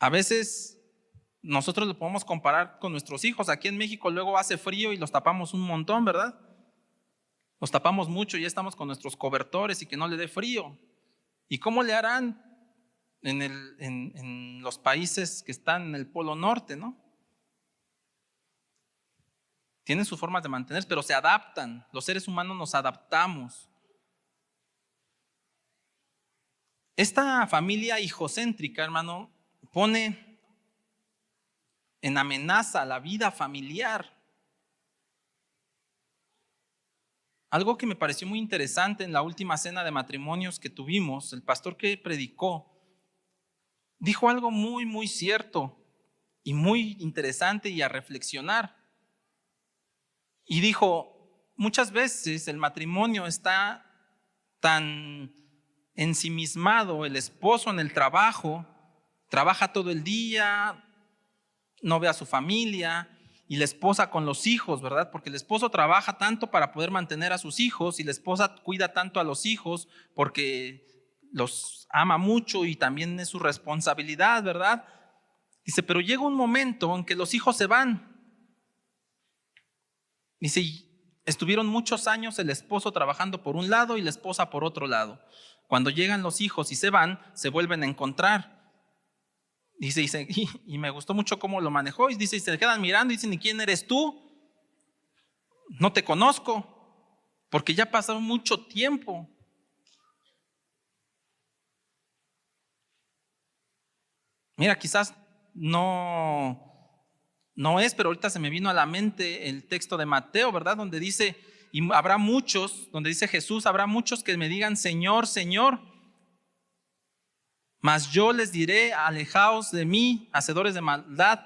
A veces nosotros lo podemos comparar con nuestros hijos. Aquí en México luego hace frío y los tapamos un montón, ¿verdad? Los tapamos mucho y ya estamos con nuestros cobertores y que no le dé frío. ¿Y cómo le harán en los países que están en el Polo Norte, no? Tienen sus formas de mantenerse, pero se adaptan. Los seres humanos nos adaptamos. Esta familia hijocéntrica, hermano, pone en amenaza la vida familiar. Algo que me pareció muy interesante en la última cena de matrimonios que tuvimos, el pastor que predicó, dijo algo muy, muy cierto y muy interesante y a reflexionar. Y dijo, muchas veces el matrimonio está tan ensimismado, el esposo en el trabajo, trabaja todo el día, no ve a su familia, y la esposa con los hijos, ¿verdad? Porque el esposo trabaja tanto para poder mantener a sus hijos y la esposa cuida tanto a los hijos porque los ama mucho y también es su responsabilidad, ¿verdad? Dice, pero llega un momento en que los hijos se van. Dice, estuvieron muchos años el esposo trabajando por un lado y la esposa por otro lado. Cuando llegan los hijos y se van, se vuelven a encontrar. Dice, y me gustó mucho cómo lo manejó. Y dice, y se quedan mirando y dicen, ¿y quién eres tú? No te conozco, porque ya pasó mucho tiempo. Mira, quizás no es, pero ahorita se me vino a la mente el texto de Mateo, ¿verdad? Donde dice, y habrá muchos, donde dice Jesús, habrá muchos que me digan, Señor, Señor, mas yo les diré, alejaos de mí, hacedores de maldad,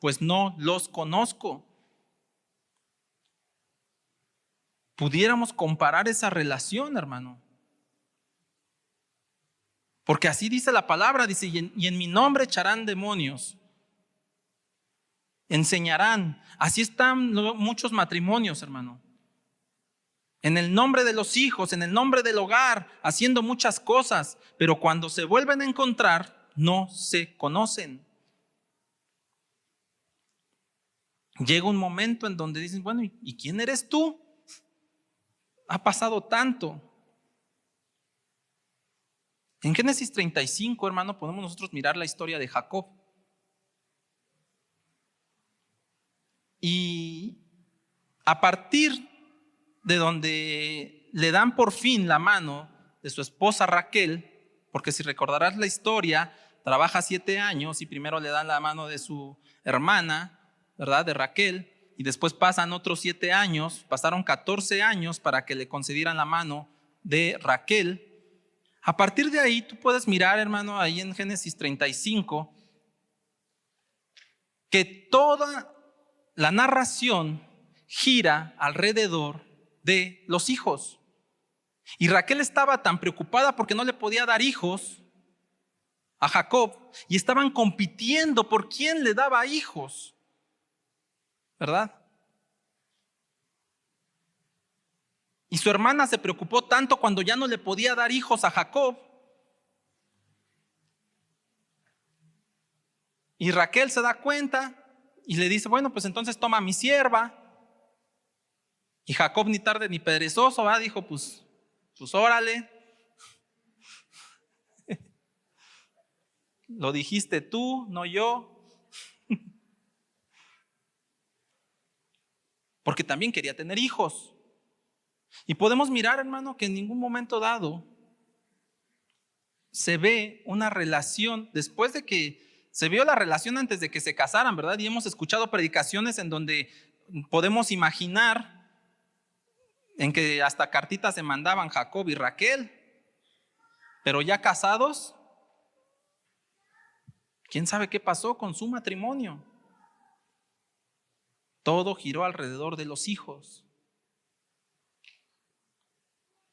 pues no los conozco. Pudiéramos comparar esa relación, hermano. Porque así dice la palabra, dice, y en mi nombre echarán demonios, enseñarán. Así están muchos matrimonios, hermano. En el nombre de los hijos, en el nombre del hogar, haciendo muchas cosas, pero cuando se vuelven a encontrar, no se conocen. Llega un momento en donde dicen, bueno, ¿y quién eres tú? Ha pasado tanto. En Génesis 35, hermano, podemos nosotros mirar la historia de Jacob. Y a partir de donde le dan por fin la mano de su esposa Raquel, porque si recordarás la historia, trabaja 7 años y primero le dan la mano de su hermana, ¿verdad? De Raquel, y después pasan otros 7 años, pasaron 14 años para que le concedieran la mano de Raquel. A partir de ahí tú puedes mirar, hermano, ahí en Génesis 35, que toda la narración gira alrededor de los hijos. Y Raquel estaba tan preocupada porque no le podía dar hijos a Jacob y estaban compitiendo por quién le daba hijos, ¿verdad? Y su hermana se preocupó tanto cuando ya no le podía dar hijos a Jacob. Y Raquel se da cuenta y le dice, bueno, pues entonces toma a mi sierva. Y Jacob ni tarde ni perezoso, ¿verdad? Dijo, pues órale. Lo dijiste tú, no yo. Porque también quería tener hijos. Y podemos mirar, hermano, que en ningún momento dado se ve una relación, después de que se vio la relación antes de que se casaran, ¿verdad? Y hemos escuchado predicaciones en donde podemos imaginar en que hasta cartitas se mandaban Jacob y Raquel, pero ya casados, ¿quién sabe qué pasó con su matrimonio? Todo giró alrededor de los hijos.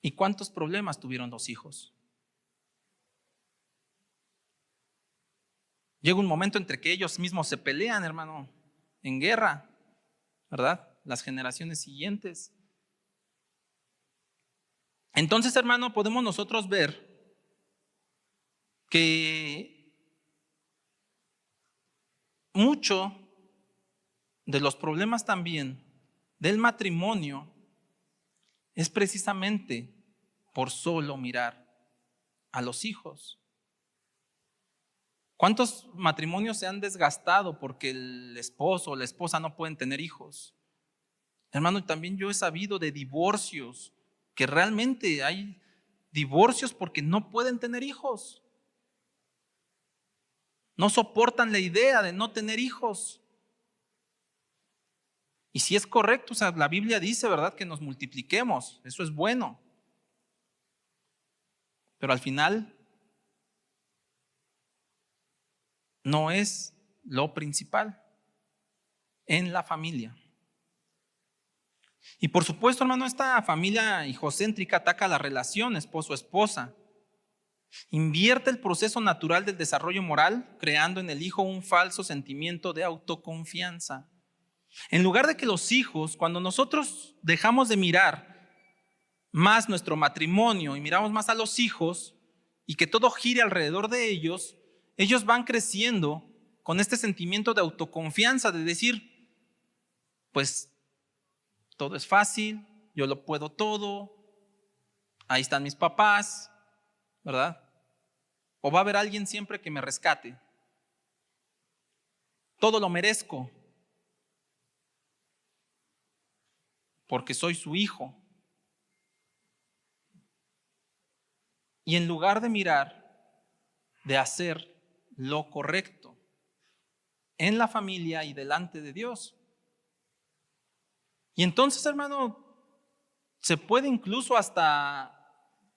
¿Y cuántos problemas tuvieron los hijos? Llega un momento entre que ellos mismos se pelean, hermano, en guerra, ¿verdad? Las generaciones siguientes. Entonces, hermano, podemos nosotros ver que mucho de los problemas también del matrimonio es precisamente por solo mirar a los hijos. ¿Cuántos matrimonios se han desgastado porque el esposo o la esposa no pueden tener hijos? Hermano, también yo he sabido de divorcios, que realmente hay divorcios porque no pueden tener hijos. No soportan la idea de no tener hijos. Y si es correcto, o sea, la Biblia dice, ¿verdad?, que nos multipliquemos. Eso es bueno. Pero al final no es lo principal en la familia. Y por supuesto, hermano, esta familia hijocéntrica ataca la relación esposo-esposa. Invierte el proceso natural del desarrollo moral, creando en el hijo un falso sentimiento de autoconfianza. En lugar de que los hijos, cuando nosotros dejamos de mirar más nuestro matrimonio y miramos más a los hijos y que todo gire alrededor de ellos, ellos van creciendo con este sentimiento de autoconfianza, de decir, pues todo es fácil, yo lo puedo todo, ahí están mis papás, ¿verdad? O va a haber alguien siempre que me rescate. Todo lo merezco porque soy su hijo. Y en lugar de mirar, de hacer lo correcto en la familia y delante de Dios. Y entonces, hermano, se puede incluso hasta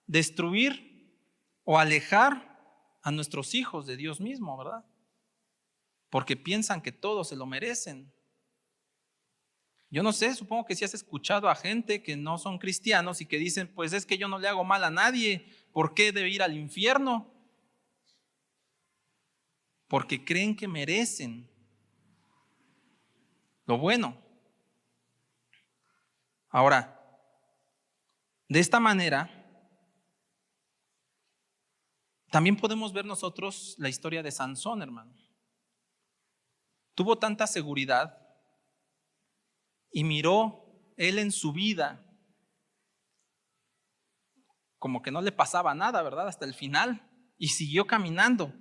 destruir o alejar a nuestros hijos de Dios mismo, ¿verdad? Porque piensan que todos se lo merecen. Yo no sé, supongo que si has escuchado a gente que no son cristianos y que dicen, pues es que yo no le hago mal a nadie, ¿por qué debe ir al infierno? Porque creen que merecen lo bueno. Ahora, de esta manera, también podemos ver nosotros la historia de Sansón, hermano. Tuvo tanta seguridad y miró él en su vida como que no le pasaba nada, ¿verdad? Hasta el final, y siguió caminando.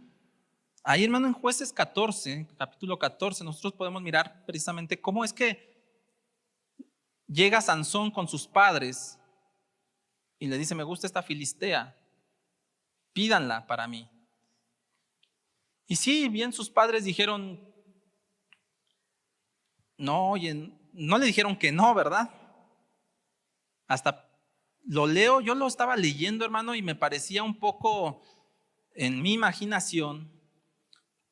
Ahí, hermano, en Jueces 14, capítulo 14, nosotros podemos mirar precisamente cómo es que llega Sansón con sus padres y le dice, me gusta esta filistea, pídanla para mí. Y sí, bien sus padres dijeron, no, oye, no le dijeron que no, ¿verdad? Hasta lo leo, yo lo estaba leyendo, hermano, y me parecía un poco en mi imaginación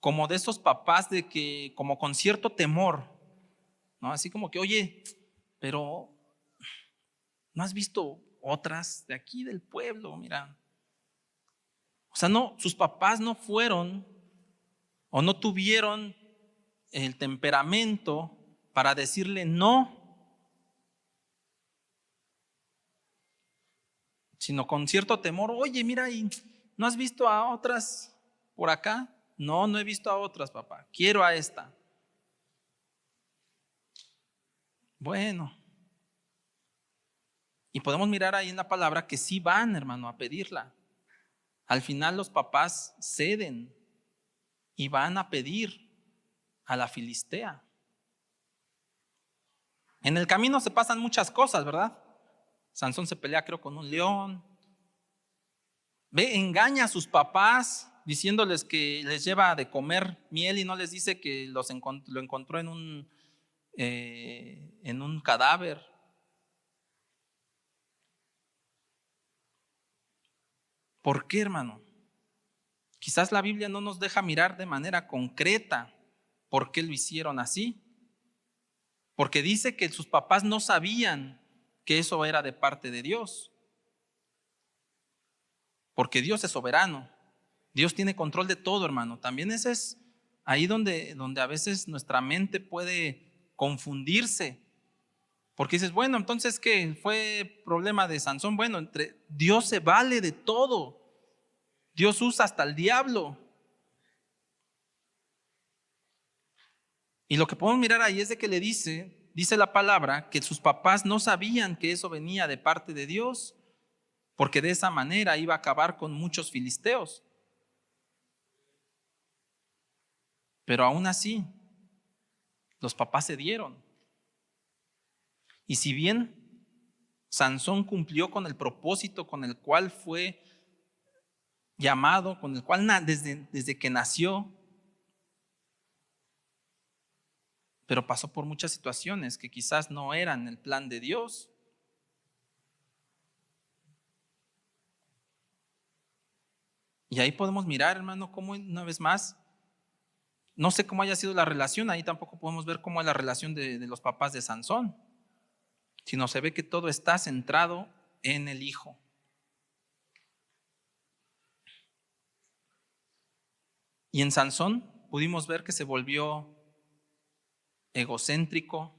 como de esos papás de que, como con cierto temor, ¿no? Así como que, oye, pero ¿no has visto otras de aquí del pueblo? Mira. O sea, no, sus papás no fueron o no tuvieron el temperamento para decirle no, sino con cierto temor, oye, mira, ¿y no has visto a otras por acá? No, no he visto a otras, papá, quiero a esta. Bueno, y podemos mirar ahí en la palabra que sí van, hermano, a pedirla. Al final los papás ceden y van a pedir a la filistea. En el camino se pasan muchas cosas, ¿verdad? Sansón se pelea, creo, con un león. Ve, engaña a sus papás diciéndoles que les lleva de comer miel y no les dice que lo encontró en un cadáver. ¿Por qué, hermano? Quizás la Biblia no nos deja mirar de manera concreta por qué lo hicieron así. Porque dice que sus papás no sabían que eso era de parte de Dios. Porque Dios es soberano. Dios tiene control de todo, hermano. También ese es ahí donde a veces nuestra mente puede confundirse. Porque dices, bueno, entonces, ¿qué fue problema de Sansón? Bueno, Dios se vale de todo. Dios usa hasta el diablo. Y lo que podemos mirar ahí es de que dice la palabra, que sus papás no sabían que eso venía de parte de Dios, porque de esa manera iba a acabar con muchos filisteos. Pero aún así, los papás se dieron. Y si bien Sansón cumplió con el propósito con el cual fue llamado, con el cual desde que nació, pero pasó por muchas situaciones que quizás no eran el plan de Dios. Y ahí podemos mirar, hermano, cómo una vez más, no sé cómo haya sido la relación, ahí tampoco podemos ver cómo es la relación de los papás de Sansón, sino se ve que todo está centrado en el hijo. Y en Sansón pudimos ver que se volvió egocéntrico,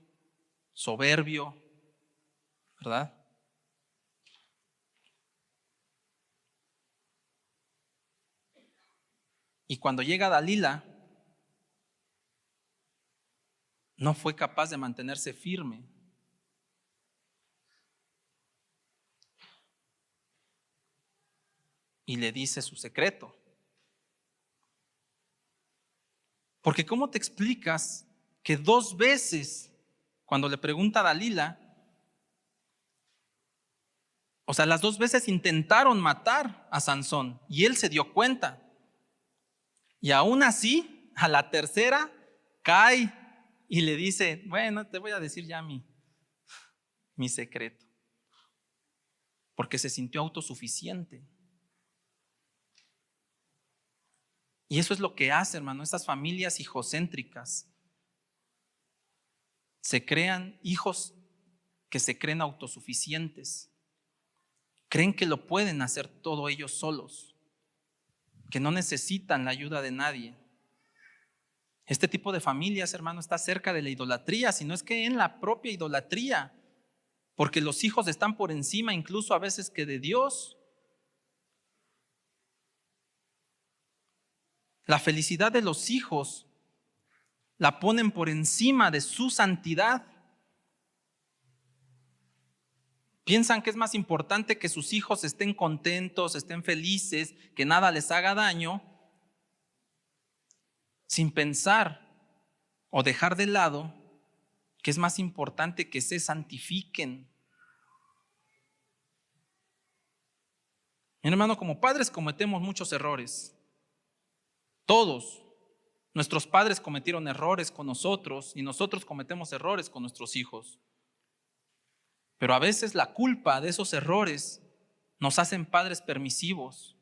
soberbio, ¿verdad? Y cuando llega Dalila, no fue capaz de mantenerse firme. Y le dice su secreto. Porque ¿cómo te explicas que 2 veces, cuando le pregunta a Dalila, o sea, las 2 veces intentaron matar a Sansón y él se dio cuenta? Y aún así, a la tercera, cae y le dice, bueno, te voy a decir ya mi secreto. Porque se sintió autosuficiente. Y eso es lo que hace, hermano, estas familias hijocéntricas. Se crean hijos que se creen autosuficientes. Creen que lo pueden hacer todo ellos solos, que no necesitan la ayuda de nadie. Este tipo de familias, hermano, está cerca de la idolatría, sino es que en la propia idolatría, porque los hijos están por encima incluso a veces que de Dios. La felicidad de los hijos la ponen por encima de su santidad. Piensan que es más importante que sus hijos estén contentos, estén felices, que nada les haga daño, sin pensar o dejar de lado que es más importante que se santifiquen. Mi hermano, como padres cometemos muchos errores. Todos. Nuestros padres cometieron errores con nosotros y nosotros cometemos errores con nuestros hijos. Pero a veces la culpa de esos errores nos hacen padres permisivos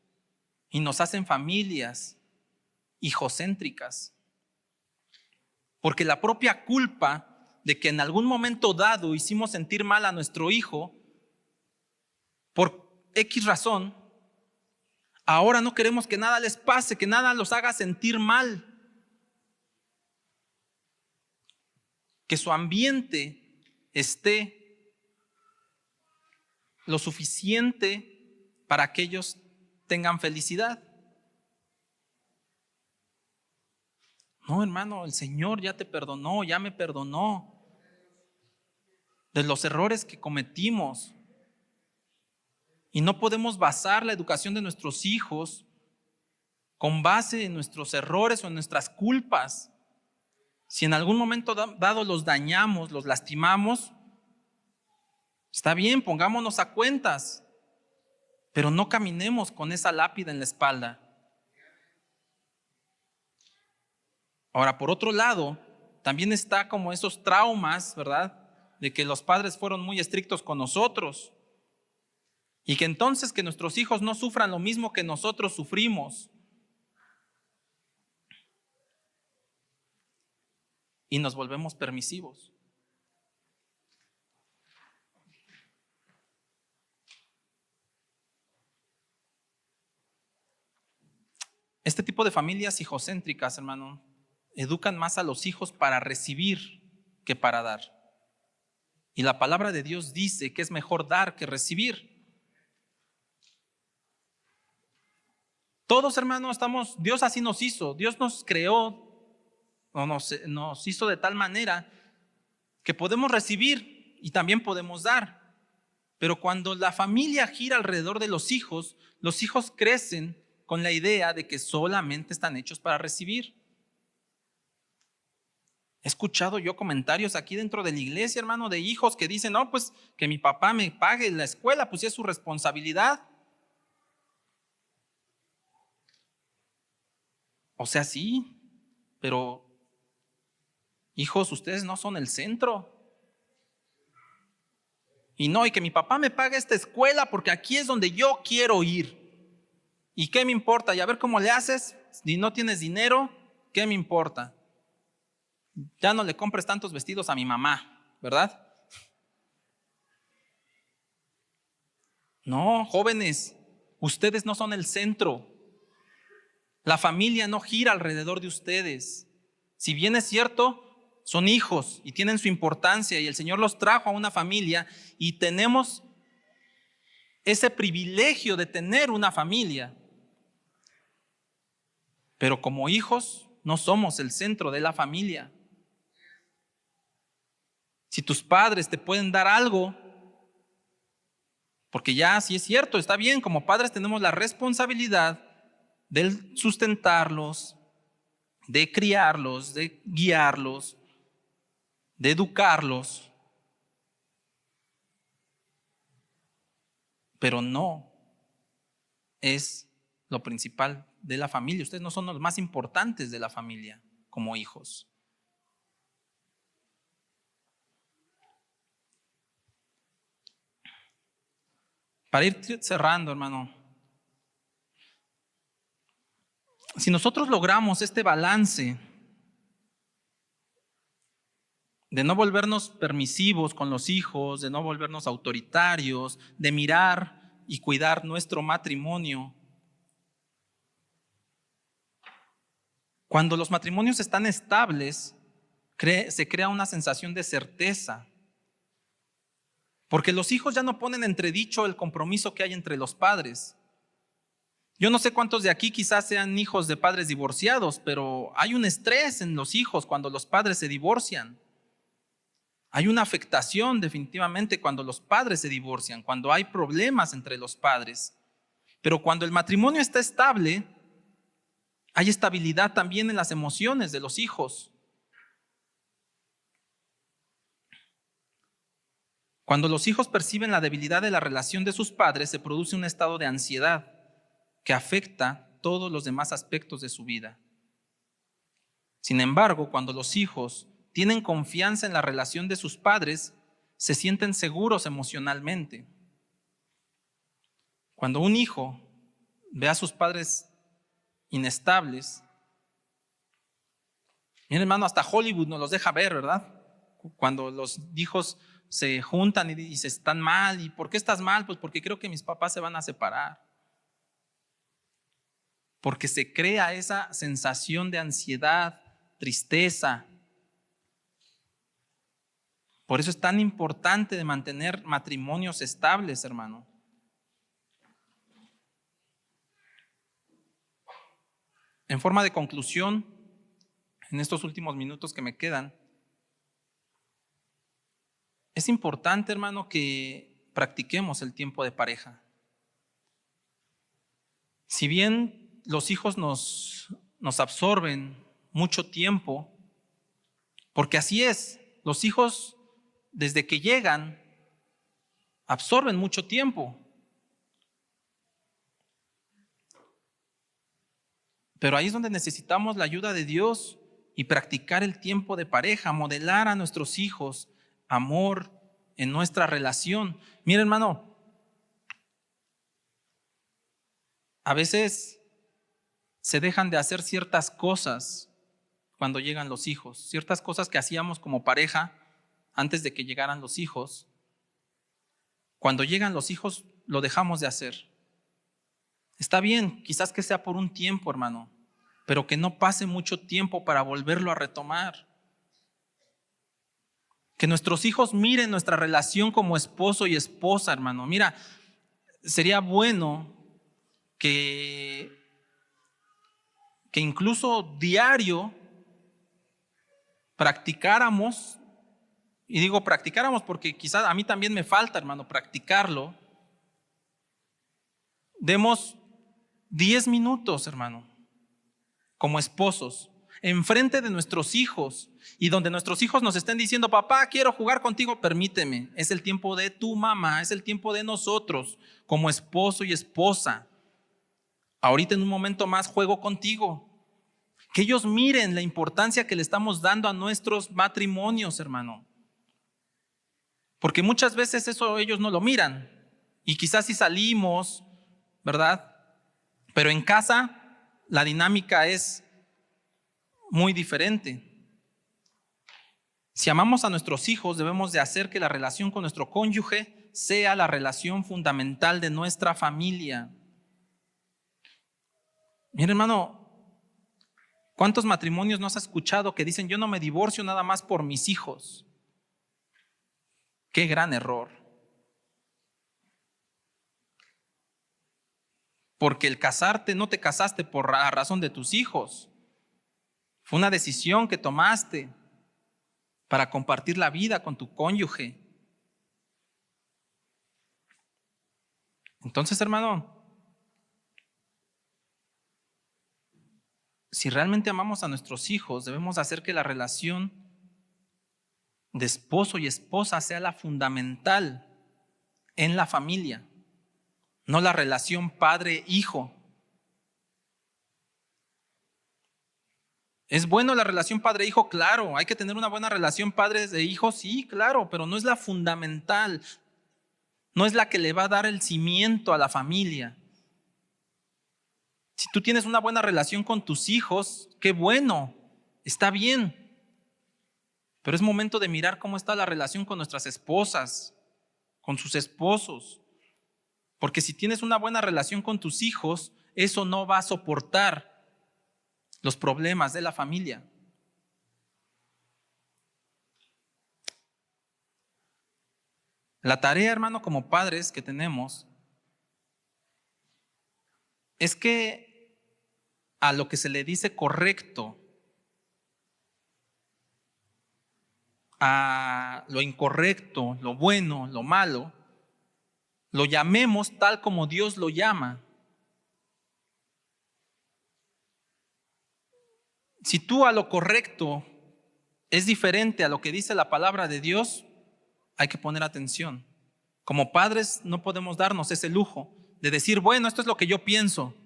y nos hacen familias hijocéntricas. Porque la propia culpa de que en algún momento dado hicimos sentir mal a nuestro hijo por X razón, ahora no queremos que nada les pase, que nada los haga sentir mal. Que su ambiente esté lo suficiente para que ellos tengan felicidad. No, hermano, el Señor ya te perdonó, ya me perdonó de los errores que cometimos. Y no podemos basar la educación de nuestros hijos con base en nuestros errores o en nuestras culpas. Si en algún momento dado los dañamos, los lastimamos, está bien, pongámonos a cuentas, pero no caminemos con esa lápida en la espalda. Ahora, por otro lado, también está como esos traumas, ¿verdad? De que los padres fueron muy estrictos con nosotros y que entonces que nuestros hijos no sufran lo mismo que nosotros sufrimos. Y nos volvemos permisivos. Este tipo de familias hijocéntricas, hermano, educan más a los hijos para recibir que para dar. Y la palabra de Dios dice que es mejor dar que recibir. Todos, hermanos, Dios así nos hizo, Dios nos creó nos hizo de tal manera que podemos recibir y también podemos dar. Pero cuando la familia gira alrededor de los hijos crecen con la idea de que solamente están hechos para recibir. He escuchado yo comentarios aquí dentro de la iglesia, hermano, de hijos que dicen, no, pues que mi papá me pague la escuela, pues es su responsabilidad. O sea, sí, pero hijos, ustedes no son el centro. Y que mi papá me pague esta escuela porque aquí es donde yo quiero ir. ¿Y qué me importa? Y a ver cómo le haces. Si no tienes dinero, ¿qué me importa? Ya no le compres tantos vestidos a mi mamá, ¿verdad? No, jóvenes, ustedes no son el centro. La familia no gira alrededor de ustedes. Si bien es cierto, son hijos y tienen su importancia y el Señor los trajo a una familia y tenemos ese privilegio de tener una familia. Pero como hijos no somos el centro de la familia. Si tus padres te pueden dar algo, porque ya sí es cierto, está bien, como padres tenemos la responsabilidad de sustentarlos, de criarlos, de guiarlos, de educarlos, pero no es lo principal de la familia. Ustedes no son los más importantes de la familia como hijos. Para ir cerrando, hermano, si nosotros logramos este balance de no volvernos permisivos con los hijos, de no volvernos autoritarios, de mirar y cuidar nuestro matrimonio, cuando los matrimonios están estables, se crea una sensación de certeza. Porque los hijos ya no ponen entredicho el compromiso que hay entre los padres. Yo no sé cuántos de aquí quizás sean hijos de padres divorciados, pero hay un estrés en los hijos cuando los padres se divorcian. Hay una afectación definitivamente cuando los padres se divorcian, cuando hay problemas entre los padres. Pero cuando el matrimonio está estable, hay estabilidad también en las emociones de los hijos. Cuando los hijos perciben la debilidad de la relación de sus padres, se produce un estado de ansiedad que afecta todos los demás aspectos de su vida. Sin embargo, cuando los hijos tienen confianza en la relación de sus padres, se sienten seguros emocionalmente. Cuando un hijo ve a sus padres inestables, miren, hermano, hasta Hollywood nos los deja ver, ¿verdad? Cuando los hijos se juntan y dicen, están mal. ¿Y por qué estás mal? Pues porque creo que mis papás se van a separar. Porque se crea esa sensación de ansiedad, tristeza. Por eso es tan importante de mantener matrimonios estables, hermano. En forma de conclusión, en estos últimos minutos que me quedan, es importante, hermano, que practiquemos el tiempo de pareja. Si bien los hijos nos absorben mucho tiempo, porque así es, los hijos desde que llegan absorben mucho tiempo. Pero ahí es donde necesitamos la ayuda de Dios y practicar el tiempo de pareja, modelar a nuestros hijos amor en nuestra relación. Mira, hermano, a veces se dejan de hacer ciertas cosas cuando llegan los hijos, ciertas cosas que hacíamos como pareja antes de que llegaran los hijos. Cuando llegan los hijos lo dejamos de hacer. Está bien, quizás que sea por un tiempo, hermano, pero que no pase mucho tiempo para volverlo a retomar. Que nuestros hijos miren nuestra relación como esposo y esposa, hermano. Mira, sería bueno que incluso diario practicáramos, y digo practicáramos porque quizás a mí también me falta, hermano, practicarlo, demos 10 minutos, hermano, como esposos, enfrente de nuestros hijos, y donde nuestros hijos nos estén diciendo: papá, quiero jugar contigo, permíteme, es el tiempo de tu mamá, es el tiempo de nosotros como esposo y esposa. Ahorita en un momento más juego contigo. Que ellos miren la importancia que le estamos dando a nuestros matrimonios, hermano. Porque muchas veces eso ellos no lo miran. Y quizás si salimos, ¿verdad? Pero en casa la dinámica es muy diferente. Si amamos a nuestros hijos, debemos de hacer que la relación con nuestro cónyuge sea la relación fundamental de nuestra familia. Mira, hermano, ¿cuántos matrimonios no has escuchado que dicen: yo no me divorcio nada más por mis hijos? Qué gran error. Porque el casarte, no te casaste por la razón de tus hijos. Fue una decisión que tomaste para compartir la vida con tu cónyuge. Entonces, hermano, si realmente amamos a nuestros hijos, debemos hacer que la relación de esposo y esposa sea la fundamental en la familia, no la relación padre-hijo. ¿Es bueno la relación padre-hijo? Claro, hay que tener una buena relación padres e hijos, sí, claro, pero no es la fundamental, no es la que le va a dar el cimiento a la familia. Si tú tienes una buena relación con tus hijos, qué bueno, está bien. Pero es momento de mirar cómo está la relación con nuestras esposas, con sus esposos. Porque si tienes una buena relación con tus hijos, eso no va a soportar los problemas de la familia. La tarea, hermano, como padres que tenemos, es que a lo que se le dice correcto, a lo incorrecto, lo bueno, lo malo, lo llamemos tal como Dios lo llama. Si tú a lo correcto es diferente a lo que dice la palabra de Dios, hay que poner atención. Como padres no podemos darnos ese lujo de decir: bueno, esto es lo que yo pienso.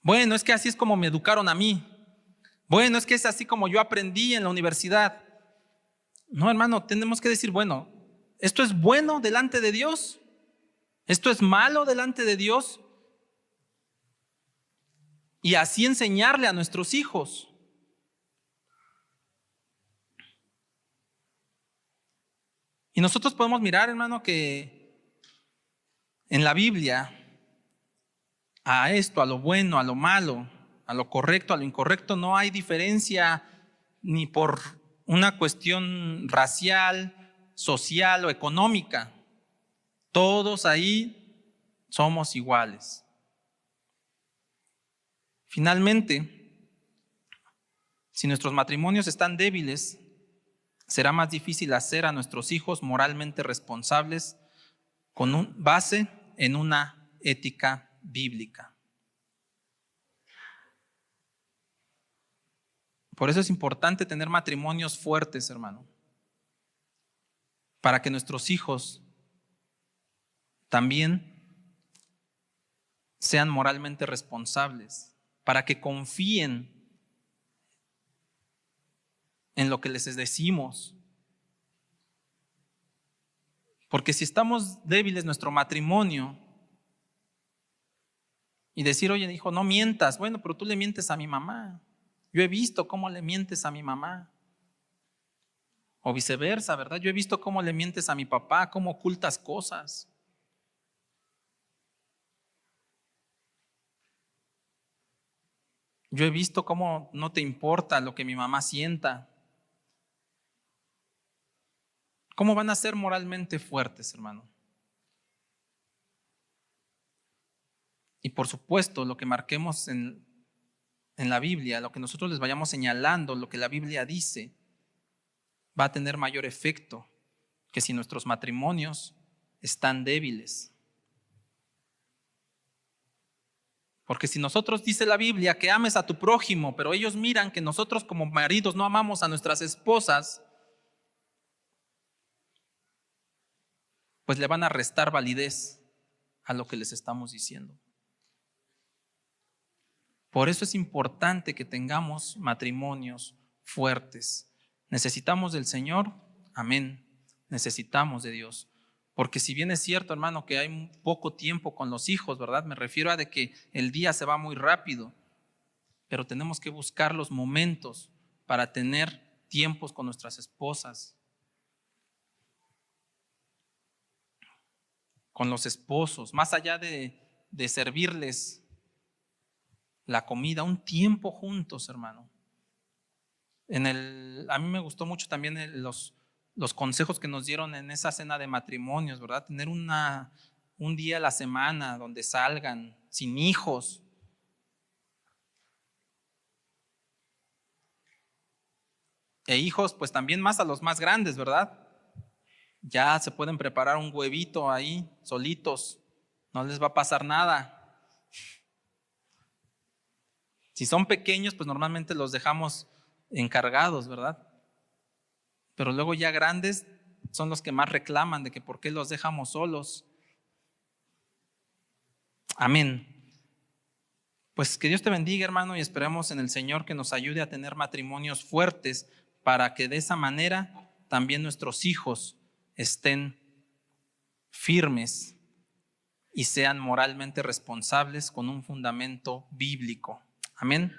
Bueno, es que así es como me educaron a mí. Bueno, es que es así como yo aprendí en la universidad. No, hermano, tenemos que decir: bueno, ¿esto es bueno delante de Dios? ¿Esto es malo delante de Dios? Y así enseñarle a nuestros hijos. Y nosotros podemos mirar, hermano, que en la Biblia, a esto, a lo bueno, a lo malo, a lo correcto, a lo incorrecto, no hay diferencia ni por una cuestión racial, social o económica. Todos ahí somos iguales. Finalmente, si nuestros matrimonios están débiles, será más difícil hacer a nuestros hijos moralmente responsables con base en una ética bíblica. Por eso es importante tener matrimonios fuertes, hermano, para que nuestros hijos también sean moralmente responsables, para que confíen en lo que les decimos. Porque si estamos débiles nuestro matrimonio y decir: oye, hijo, no mientas. Bueno, pero tú le mientes a mi mamá. Yo he visto cómo le mientes a mi mamá. O viceversa, ¿verdad? Yo he visto cómo le mientes a mi papá, cómo ocultas cosas. Yo he visto cómo no te importa lo que mi mamá sienta. ¿Cómo van a ser moralmente fuertes, hermano? Y por supuesto, lo que marquemos en en la Biblia, lo que nosotros les vayamos señalando, lo que la Biblia dice, va a tener mayor efecto que si nuestros matrimonios están débiles. Porque si nosotros, dice la Biblia, que ames a tu prójimo, pero ellos miran que nosotros como maridos no amamos a nuestras esposas, pues le van a restar validez a lo que les estamos diciendo. Por eso es importante que tengamos matrimonios fuertes. ¿Necesitamos del Señor? Amén. Necesitamos de Dios. Porque si bien es cierto, hermano, que hay poco tiempo con los hijos, ¿verdad? Me refiero a de que el día se va muy rápido, pero tenemos que buscar los momentos para tener tiempos con nuestras esposas, con los esposos, más allá de servirles la comida, un tiempo juntos, hermano. A mí me gustó mucho también los consejos que nos dieron en esa cena de matrimonios, ¿verdad? Tener un día a la semana donde salgan sin hijos. E hijos, pues también más a los más grandes, ¿verdad? Ya se pueden preparar un huevito ahí, solitos, no les va a pasar nada. Si son pequeños, pues normalmente los dejamos encargados, ¿verdad? Pero luego ya grandes son los que más reclaman de que por qué los dejamos solos. Amén. Pues que Dios te bendiga, hermano, y esperemos en el Señor que nos ayude a tener matrimonios fuertes para que de esa manera también nuestros hijos estén firmes y sean moralmente responsables con un fundamento bíblico. Amén.